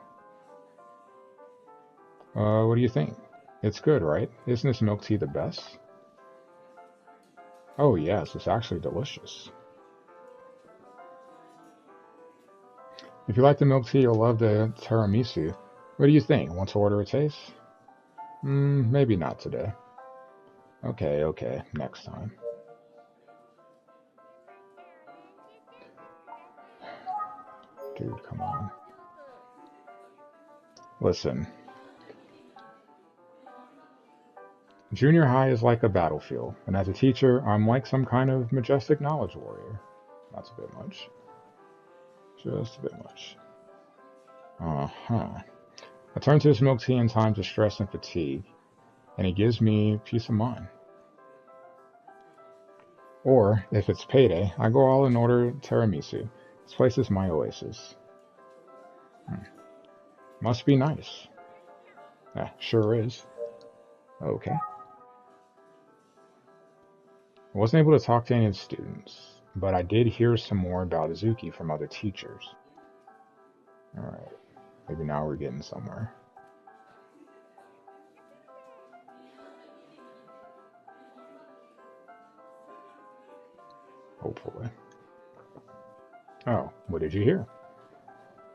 What do you think? It's good, right? Isn't this milk tea the best? Oh, yes, it's actually delicious. If you like the milk tea, you'll love the tiramisu. What do you think? Want to order a taste? Maybe not today. Okay, okay, next time. Dude, come on. Listen, junior high is like a battlefield, and as a teacher, I'm like some kind of majestic knowledge warrior. That's a bit much. Just a bit much. Uh-huh. I turn to this milk tea in times of stress and fatigue, and it gives me peace of mind. Or, if it's payday, I go all in order tiramisu. This place is my oasis. Hmm. Must be nice. Sure is. Okay. I wasn't able to talk to any of the students, but I did hear some more about Izuki from other teachers. Alright, maybe now we're getting somewhere. Hopefully. Oh, what did you hear?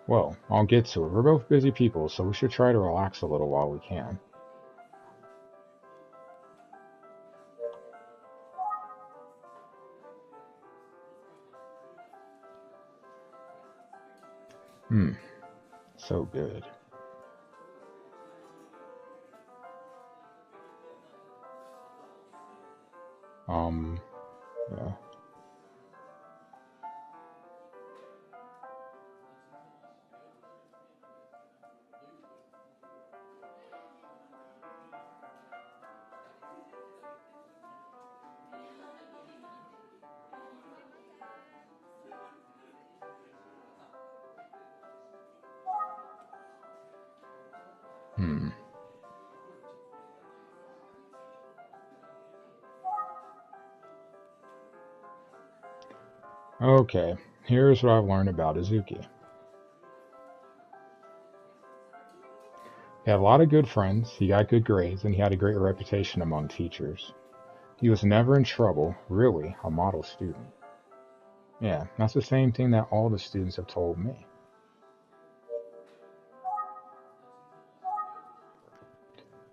Well, I'll get to it. We're both busy people, so we should try to relax a little while we can. Hmm, so good. Um, yeah. Hmm. Okay, here's what I've learned about Izuki. He had a lot of good friends, he got good grades, and he had a great reputation among teachers. He was never in trouble, really, a model student. Yeah, that's the same thing that all the students have told me.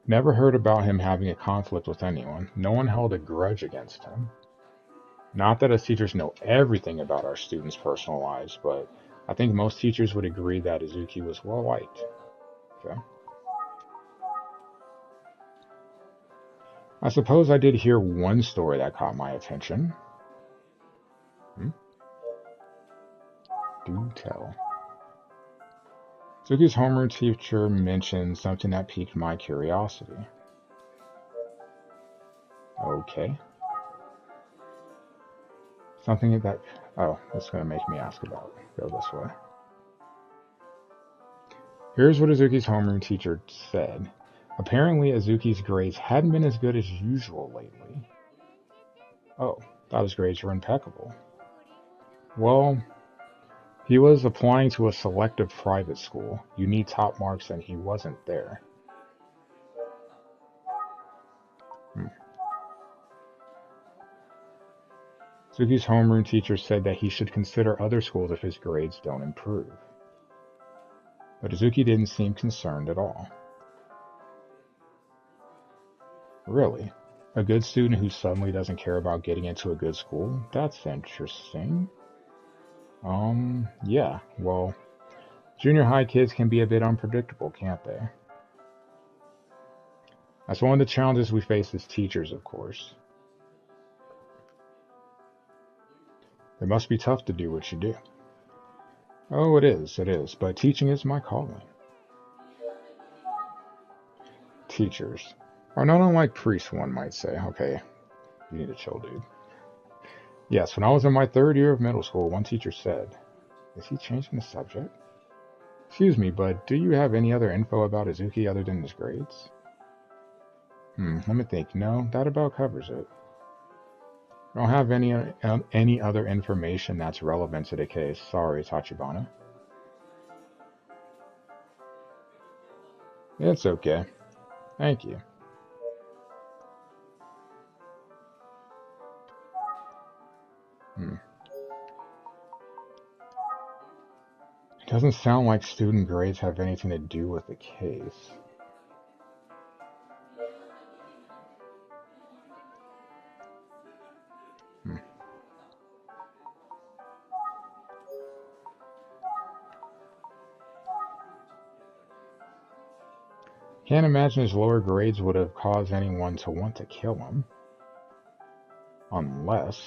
Never heard about him having a conflict with anyone. No one held a grudge against him. Not that as teachers know everything about our students' personal lives, but I think most teachers would agree that Izuki was well liked. Okay. I suppose I did hear one story that caught my attention. Hmm? Do tell. Izuki's homeroom teacher mentioned something that piqued my curiosity. Okay. Something that. Oh, that's going to make me ask about. Go this way. Here's what Azuki's homeroom teacher said. Apparently, Azuki's grades hadn't been as good as usual lately. Oh, thought his grades were impeccable. Well, he was applying to a selective private school. You need top marks, and he wasn't there. Hmm. Azuki's homeroom teacher said that he should consider other schools if his grades don't improve. But Azuki didn't seem concerned at all. Really? A good student who suddenly doesn't care about getting into a good school? That's interesting. Yeah. Well, junior high kids can be a bit unpredictable, can't they? That's one of the challenges we face as teachers, of course. It must be tough to do what you do. Oh, it is, but teaching is my calling. Teachers are not unlike priests, one might say. Okay, you need to chill, dude. Yes, when I was in my third year of middle school, one teacher said, is he changing the subject? Excuse me, but do you have any other info about Izuki other than his grades? Let me think. No, that about covers it. I don't have any other information that's relevant to the case. Sorry, Tachibana. It's okay. Thank you. Hmm. It doesn't sound like student grades have anything to do with the case. Hmm. Can't imagine his lower grades would have caused anyone to want to kill him. Unless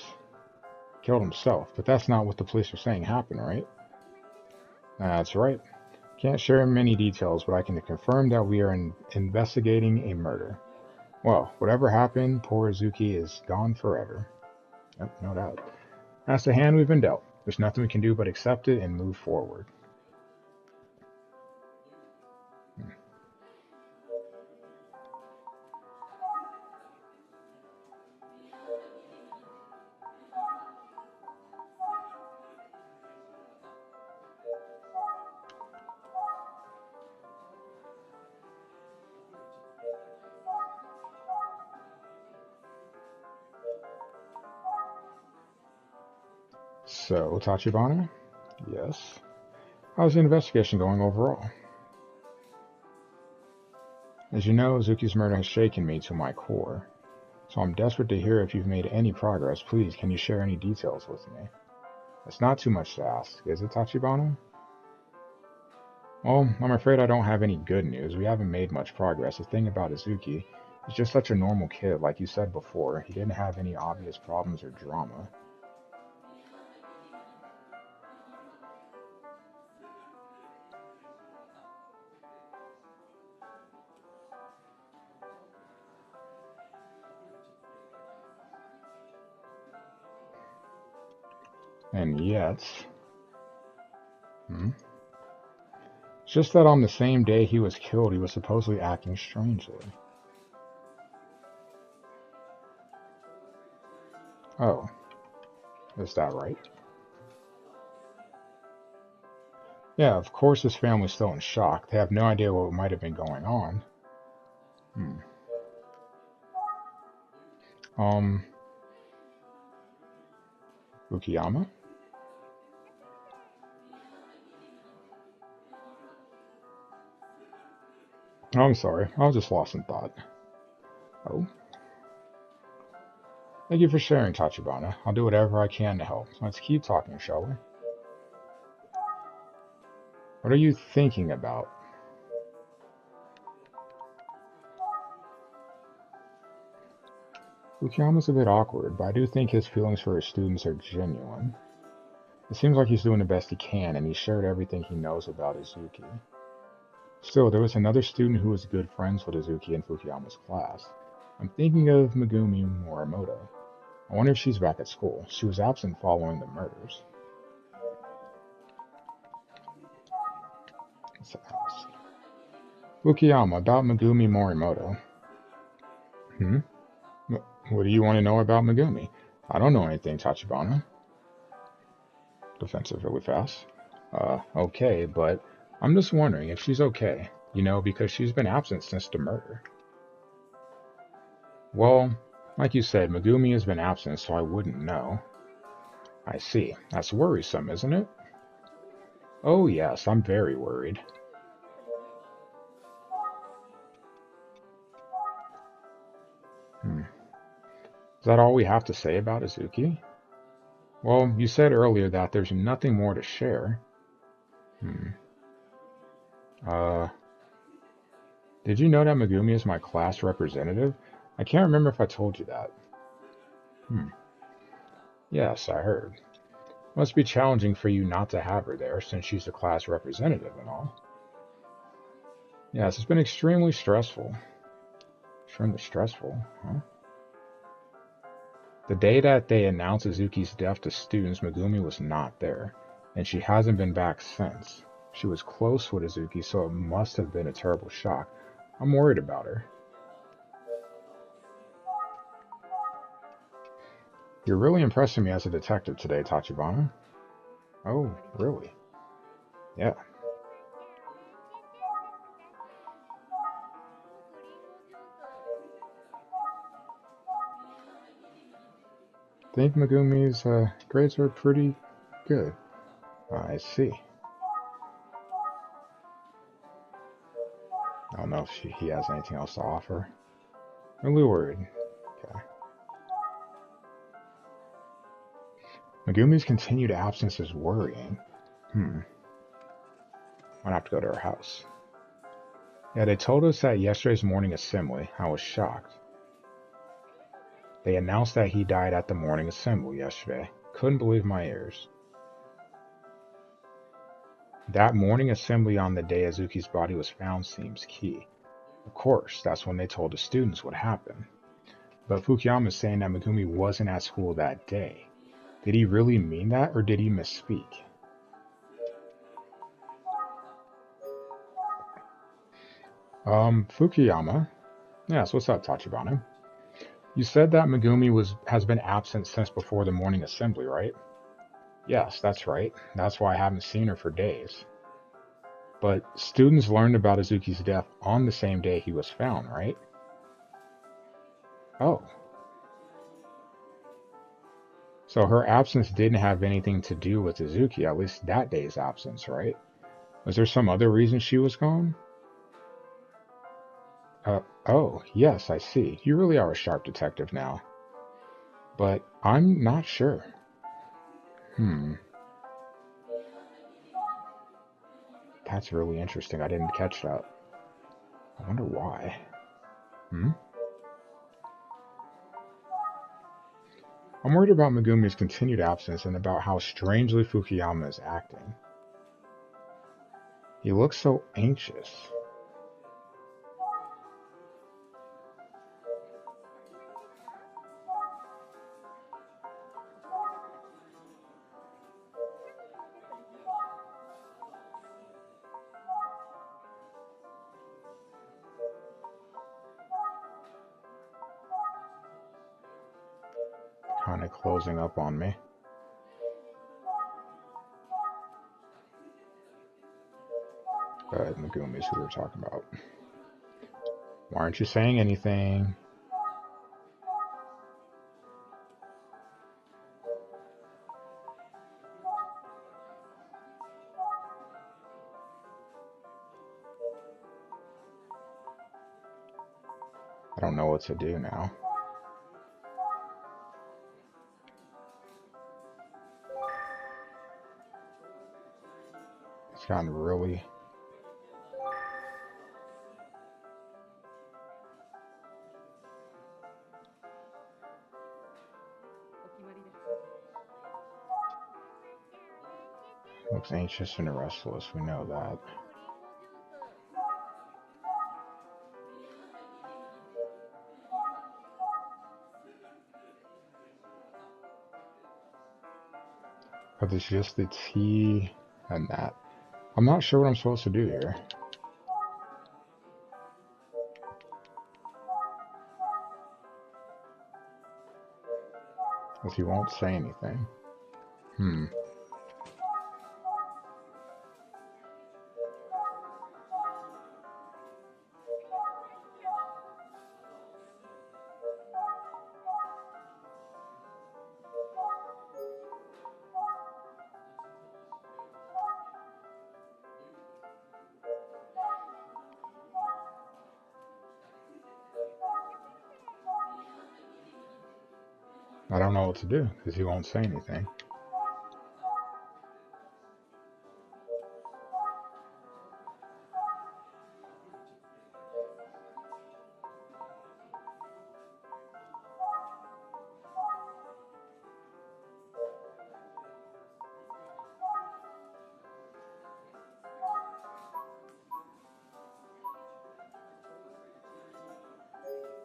killed himself. But that's not what the police are saying happened, right? That's right. Can't share many details, but I can confirm that we are investigating a murder. Well, whatever happened, poor Izuki is gone forever. Yep, no doubt. That's the hand we've been dealt. There's nothing we can do but accept it and move forward. So, Tachibana? Yes. How's the investigation going overall? As you know, Zuki's murder has shaken me to my core. So I'm desperate to hear if you've made any progress. Please, can you share any details with me? It's not too much to ask, is it, Tachibana? Well, I'm afraid I don't have any good news. We haven't made much progress. The thing about Izuki, he's just such a normal kid, like you said before. He didn't have any obvious problems or drama. And yet... Hmm? It's just that on the same day he was killed, he was supposedly acting strangely. Oh, is that right? Yeah, of course his family's still in shock. They have no idea what might have been going on. Hmm. Um, Fukuyama? Oh, I'm sorry, I was just lost in thought. Oh? Thank you for sharing, Tachibana. I'll do whatever I can to help. Let's keep talking, shall we? What are you thinking about? Fukuyama's a bit awkward, but I do think his feelings for his students are genuine. It seems like he's doing the best he can, and he shared everything he knows about Izuki. Still, there was another student who was good friends with Izuki in Fukuyama's class. I'm thinking of Megumi Morimoto. I wonder if she's back at school. She was absent following the murders. Let's ask. Fukuyama, about Megumi Morimoto. Hmm? What do you want to know about Megumi? I don't know anything, Tachibana. Defensive really fast. Okay, but I'm just wondering if she's okay. You know, because she's been absent since the murder. Well, like you said, Megumi has been absent, so I wouldn't know. I see. That's worrisome, isn't it? Oh, yes, I'm very worried. Hmm. Is that all we have to say about Izuki? Well, you said earlier that there's nothing more to share. Hmm. Uh, did you know that Megumi is my class representative? I can't remember if I told you that. Hmm. Yes, I heard. Must be challenging for you not to have her there, since she's the class representative and all. Yes, it's been extremely stressful. Extremely stressful, huh? The day that they announced Izuki's death to students, Megumi was not there, and she hasn't been back since. She was close with Izuki, so it must have been a terrible shock. I'm worried about her. You're really impressing me as a detective today, Tachibana. Oh, really? Yeah. I think Megumi's grades are pretty good. I see. I don't know if he has anything else to offer. Really worried. Okay. Megumi's continued absence is worrying. Hmm. Might have to go to her house. Yeah, they told us at yesterday's morning assembly. I was shocked. They announced that he died at the morning assembly yesterday. Couldn't believe my ears. That morning assembly on the day Azuki's body was found seems key. Of course, that's when they told the students what happened. But Fukuyama is saying that Megumi wasn't at school that day. Did he really mean that, or did he misspeak? Fukuyama? Yes, what's up, Tachibana? You said that Megumi has been absent since before the morning assembly, right? Yes, that's right. That's why I haven't seen her for days. But students learned about Azuki's death on the same day he was found, right? Oh, So her absence didn't have anything to do with Izuki, at least that day's absence, right? Was there some other reason she was gone? Oh, yes, I see. You really are a sharp detective now. But I'm not sure. Hmm, that's really interesting. I didn't catch that. I wonder why. Hmm? I'm worried about Megumi's continued absence and about how strangely Fukuyama is acting. He looks so anxious. Kind of closing up on me. Megumi's who we're talking about. Why aren't you saying anything? I don't know what to do now. It's gotten really... Looks anxious and restless, we know that. But it's just the tea and that. I'm not sure what I'm supposed to do here. Because he won't say anything. I don't know what to do, because he won't say anything.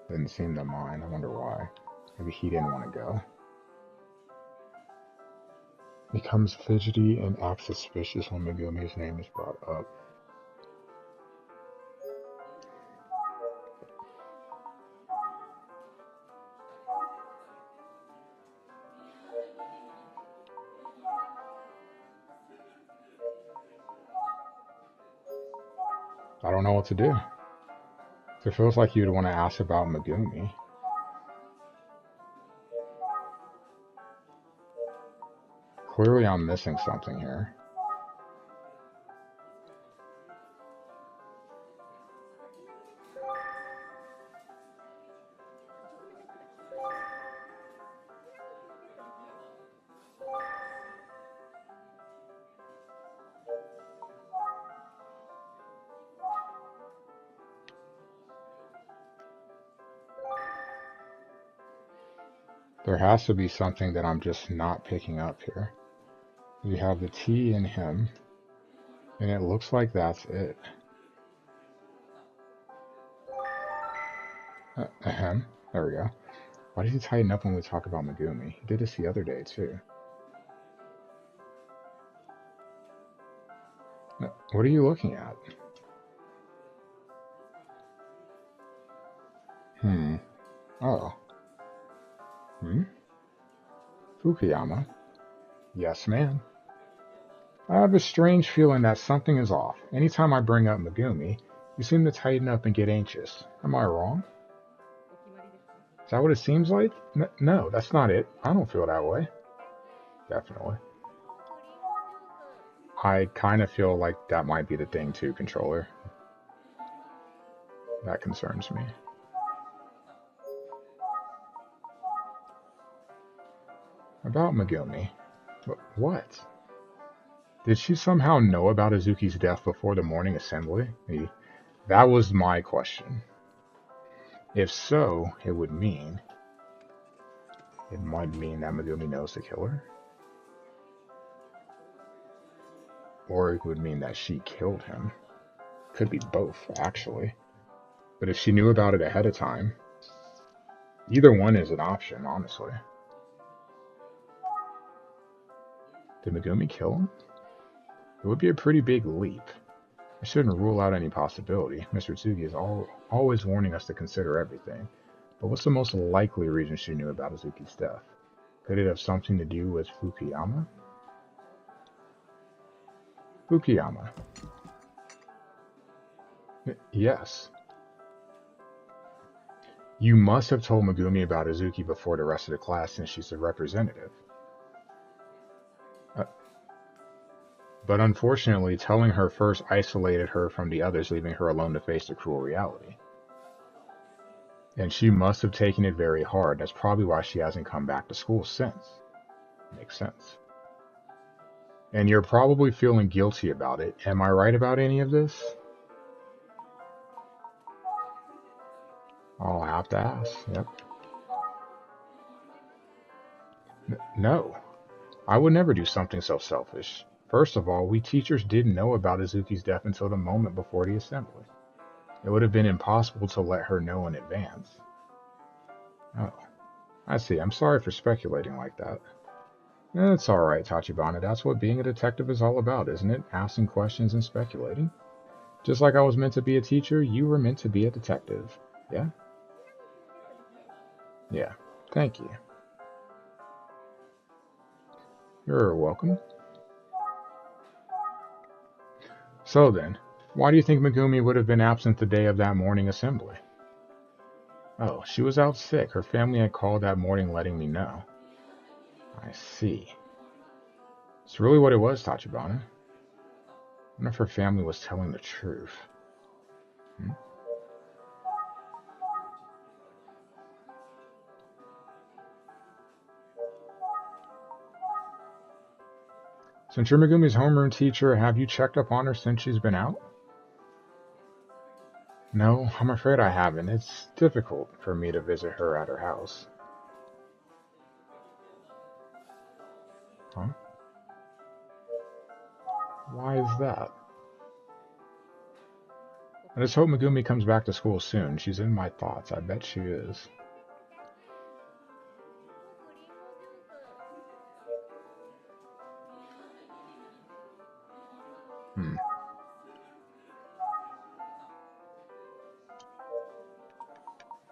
Didn't seem to mind. I wonder why. Maybe he didn't want to go. Becomes fidgety and acts suspicious when Megumi's name is brought up. I don't know what to do. It feels like you'd want to ask about Megumi. Clearly I'm missing something here. There has to be something that I'm just not picking up here. We have the T in him, and it looks like that's it. Ahem. There we go. Why did he tighten up when we talk about Megumi? He did this the other day, too. What are you looking at? Oh. Fukuyama? Yes, ma'am. I have a strange feeling that something is off. Anytime I bring up Megumi, you seem to tighten up and get anxious. Am I wrong? Is that what it seems like? No, that's not it. I don't feel that way. definitely. I kind of feel like that might be the thing too, controller. That concerns me. About Megumi. What? Did she somehow know about Izuki's death before the morning assembly? That was my question. If so, it might mean that Megumi knows the killer. Or it would mean that she killed him. Could be both, actually. But if she knew about it ahead of time, either one is an option, honestly. Did Megumi kill him? It would be a pretty big leap. I shouldn't rule out any possibility. Mr. Tsugi is always warning us to consider everything. But what's the most likely reason she knew about Izuki's death? Could it have something to do with Fukuyama? Fukuyama. Yes. You must have told Megumi about Izuki before the rest of the class since she's the representative. But unfortunately, telling her first isolated her from the others, leaving her alone to face the cruel reality. And she must have taken it very hard. That's probably why she hasn't come back to school since. Makes sense. And you're probably feeling guilty about it. Am I right about any of this? I'll have to ask. Yep. No. I would never do something so selfish. First of all, we teachers didn't know about Izuki's death until the moment before the assembly. It would have been impossible to let her know in advance. Oh, I see. I'm sorry for speculating like that. It's alright, Tachibana. That's what being a detective is all about, isn't it? Asking questions and speculating. Just like I was meant to be a teacher, you were meant to be a detective. Yeah? Yeah. Thank you. You're welcome. So then, why do you think Megumi would have been absent the day of that morning assembly? Oh, she was out sick. Her family had called that morning letting me know. I see. It's really what it was, Tachibana. I wonder if her family was telling the truth. Since you're Megumi's homeroom teacher, have you checked up on her since she's been out? No, I'm afraid I haven't. It's difficult for me to visit her at her house. Huh? Why is that? I just hope Megumi comes back to school soon. She's in my thoughts. I bet she is.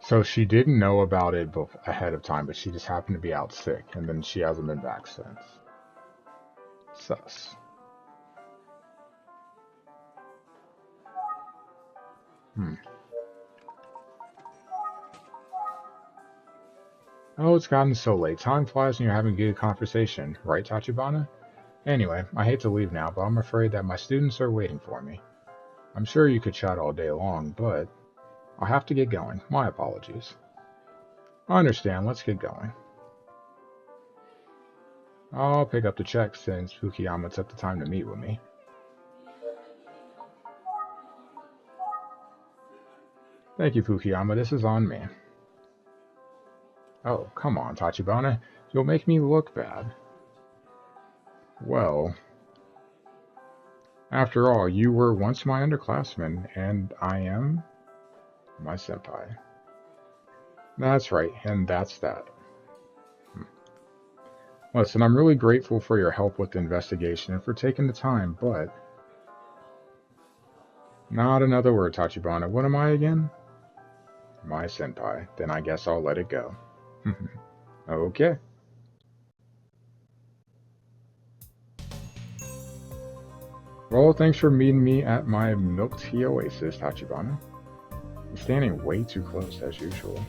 So she didn't know about it ahead of time, but she just happened to be out sick, and then she hasn't been back since. Sus. Oh, it's gotten so late. Time flies when you're having a good conversation, right, Tachibana? Anyway, I hate to leave now, but I'm afraid that my students are waiting for me. I'm sure you could chat all day long, but I'll have to get going. My apologies. I understand. Let's get going. I'll pick up the check since Fukuyama took the time to meet with me. Thank you, Fukuyama. This is on me. Oh, come on, Tachibana. You'll make me look bad. Well, after all, you were once my underclassman, and I am my senpai. That's right, and that's that. Listen, I'm really grateful for your help with the investigation and for taking the time, but... Not another word, Tachibana. What am I again? My senpai. Then I guess I'll let it go. Okay. Well, thanks for meeting me at my milk tea oasis, Tachibana. I'm standing way too close, as usual.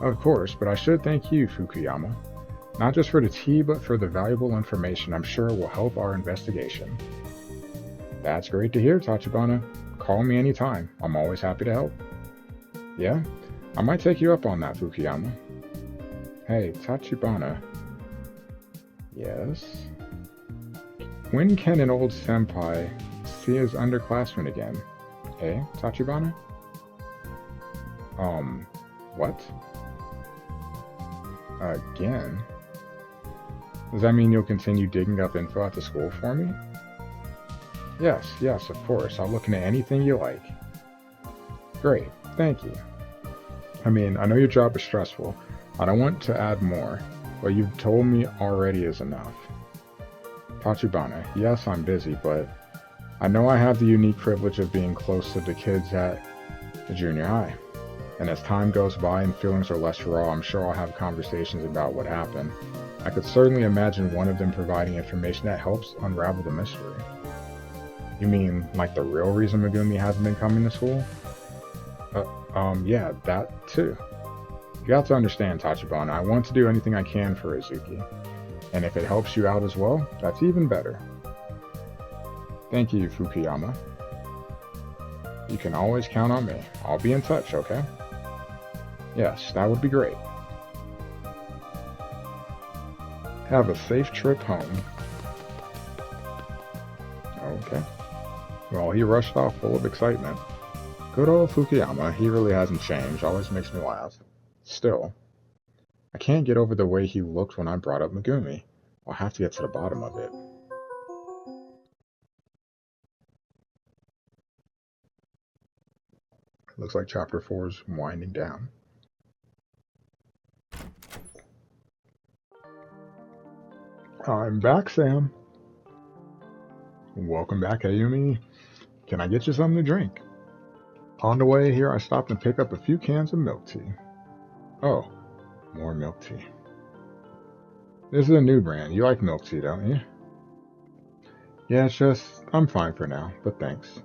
Of course, but I should thank you, Fukuyama. Not just for the tea, but for the valuable information I'm sure it will help our investigation. That's great to hear, Tachibana. Call me anytime. I'm always happy to help. Yeah? I might take you up on that, Fukuyama. Hey, Tachibana. Yes? When can an old senpai see his underclassmen again? Hey, Tachibana? What? Again? Does that mean you'll continue digging up info at the school for me? Yes, of course. I'll look into anything you like. Great, thank you. I mean, I know your job is stressful. I don't want to add more, what you've told me already is enough. Tachibana, yes, I'm busy, but I know I have the unique privilege of being close to the kids at the junior high. And as time goes by and feelings are less raw, I'm sure I'll have conversations about what happened. I could certainly imagine one of them providing information that helps unravel the mystery. You mean, like the real reason Megumi hasn't been coming to school? Yeah, that too. You have to understand, Tachibana, I want to do anything I can for Izuki. And if it helps you out as well, that's even better. Thank you, Fukuyama. You can always count on me. I'll be in touch, okay? Yes, that would be great. Have a safe trip home. Okay. Well, he rushed off full of excitement. Good old Fukuyama, he really hasn't changed, always makes me laugh. Still, I can't get over the way he looked when I brought up Megumi. I'll have to get to the bottom of it. Looks like chapter 4 is winding down. I'm back, Sam. Welcome back, Ayumi. Can I get you something to drink? On the way here, I stopped and picked up a few cans of milk tea. Oh, more milk tea. This is a new brand. You like milk tea, don't you? Yeah, it's just, I'm fine for now, but thanks.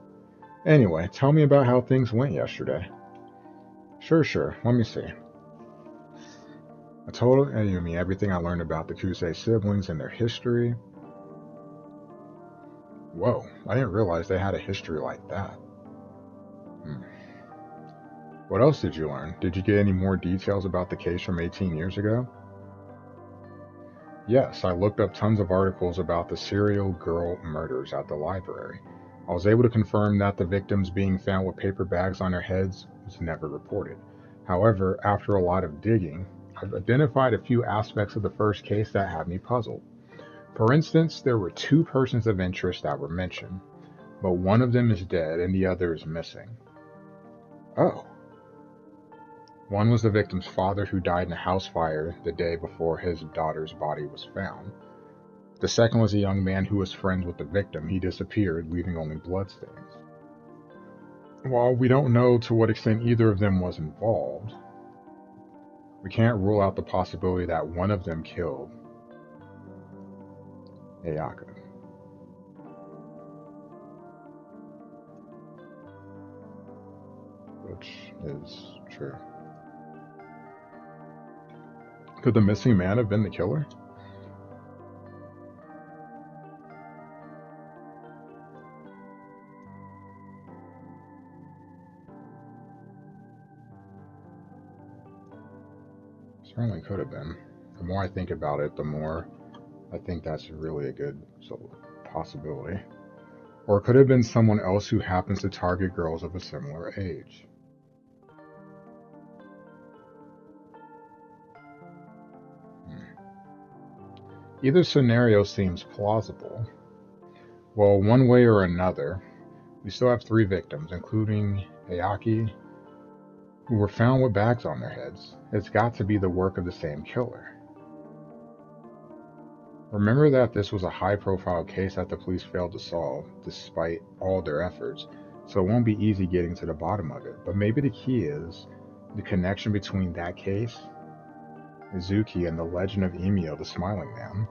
Anyway, tell me about how things went yesterday. Sure. Let me see. I told Ayumi everything I learned about the Kuze siblings and their history. Whoa, I didn't realize they had a history like that. What else did you learn? Did you get any more details about the case from 18 years ago? Yes, I looked up tons of articles about the serial girl murders at the library. I was able to confirm that the victims being found with paper bags on their heads was never reported. However, after a lot of digging, I've identified a few aspects of the first case that had me puzzled. For instance, there were two persons of interest that were mentioned, but one of them is dead and the other is missing. Oh. One was the victim's father who died in a house fire the day before his daughter's body was found. The second was a young man who was friends with the victim. He disappeared, leaving only bloodstains. While we don't know to what extent either of them was involved, we can't rule out the possibility that one of them killed Ayaka. Which is true. Could the missing man have been the killer? Certainly could have been. The more I think about it, the more I think that's really a good possibility. Or it could have been someone else who happens to target girls of a similar age. Either scenario seems plausible. Well, one way or another, we still have 3 victims, including Ayaki, who were found with bags on their heads. It's got to be the work of the same killer. Remember that this was a high-profile case that the police failed to solve, despite all their efforts, so it won't be easy getting to the bottom of it. But maybe the key is the connection between that case, Izuki, and the legend of Emio, the Smiling Man.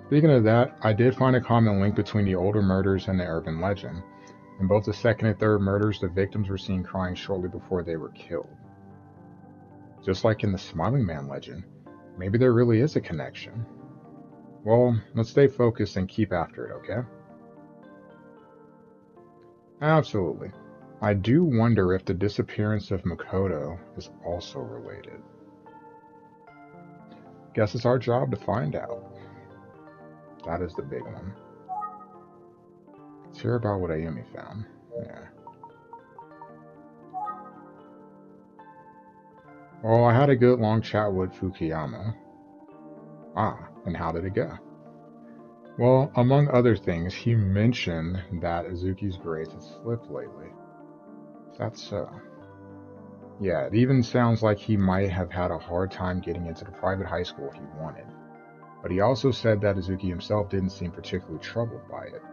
Speaking of that, I did find a common link between the older murders and the urban legend. In both the second and third murders, the victims were seen crying shortly before they were killed. Just like in the Smiling Man legend, Maybe there really is a connection. Well, let's stay focused and keep after it, okay? Absolutely. I do wonder if the disappearance of Makoto is also related. Guess it's our job to find out. That is the big one. Let's hear about what Ayumi found. Yeah. Well, I had a good long chat with Fukuyama. Ah, and how did it go? Well, among other things, he mentioned that Azuki's grades had slipped lately. That's so. Yeah, it even sounds like he might have had a hard time getting into the private high school he wanted. But he also said that Azuki himself didn't seem particularly troubled by it.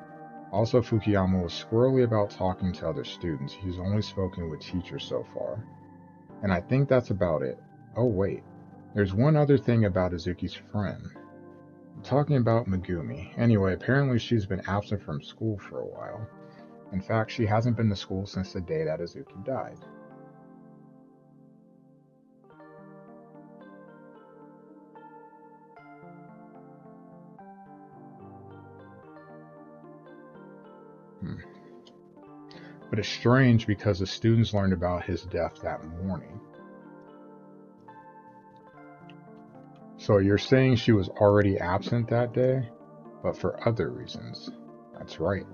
Also, Fukuyama was squirrely about talking to other students. He's only spoken with teachers so far. And I think that's about it. Oh wait, there's one other thing about Azuki's friend. I'm talking about Megumi. Anyway, apparently she's been absent from school for a while. In fact, she hasn't been to school since the day that Azuki died. But it's strange because the students learned about his death that morning. So you're saying she was already absent that day, but for other reasons. That's right.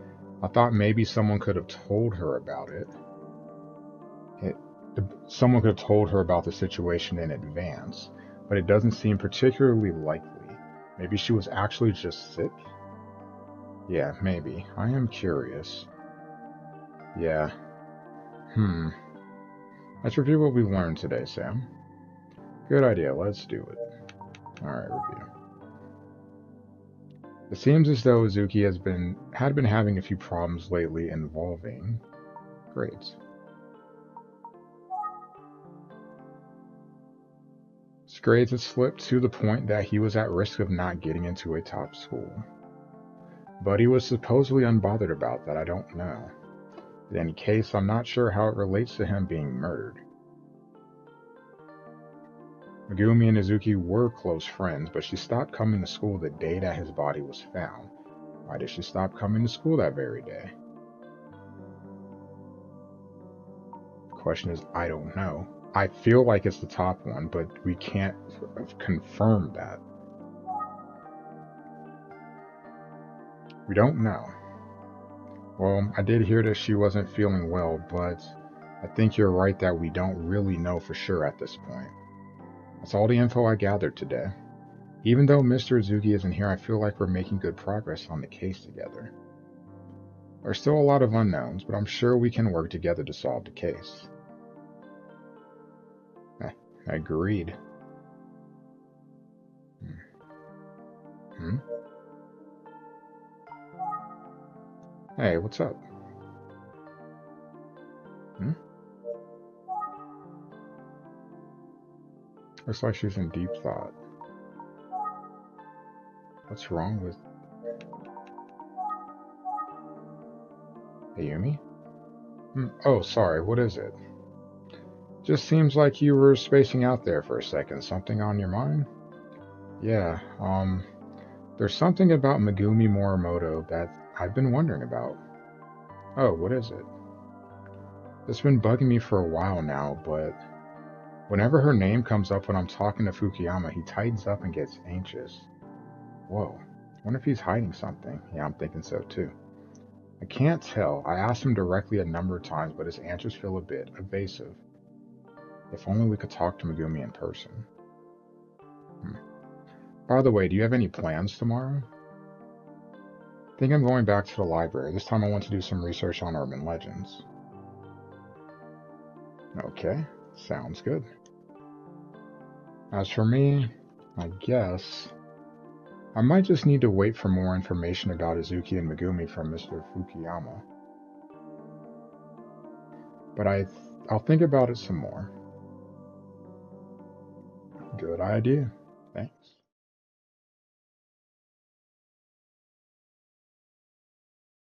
I thought maybe someone could have told her about it. Someone could have told her about the situation in advance, but it doesn't seem particularly likely. Maybe she was actually just sick? Yeah, maybe. I am curious. Yeah. Let's review what we learned today, Sam. Good idea, let's do it. Alright, review. It seems as though Uzuki had been having a few problems lately involving grades. His grades had slipped to the point that he was at risk of not getting into a top school. But he was supposedly unbothered about that, I don't know. In any case, I'm not sure how it relates to him being murdered. Megumi and Izuki were close friends, but she stopped coming to school the day that his body was found. Why did she stop coming to school that very day? The question is, I don't know. I feel like it's the top one, but we can't confirm that. We don't know. Well, I did hear that she wasn't feeling well, but I think you're right that we don't really know for sure at this point. That's all the info I gathered today. Even though Mr. Izuki isn't here, I feel like we're making good progress on the case together. There's still a lot of unknowns, but I'm sure we can work together to solve the case. Agreed. Hmm? Hey, what's up? Looks like she's in deep thought. What's wrong with Ayumi? Oh, sorry, what is it? Just seems like you were spacing out there for a second. Something on your mind? Yeah, there's something about Megumi Morimoto that I've been wondering about. Oh, what is it? It's been bugging me for a while now, but whenever her name comes up when I'm talking to Fukuyama, he tightens up and gets anxious. Whoa, wonder if he's hiding something. Yeah, I'm thinking so too. I can't tell. I asked him directly a number of times, but his answers feel a bit evasive. If only we could talk to Megumi in person. By the way, do you have any plans tomorrow? I think I'm going back to the library. This time I want to do some research on urban legends. Okay, sounds good. As for me, I guess I might just need to wait for more information about Izuki and Megumi from Mr. Fukuyama. But I'll think about it some more. Good idea.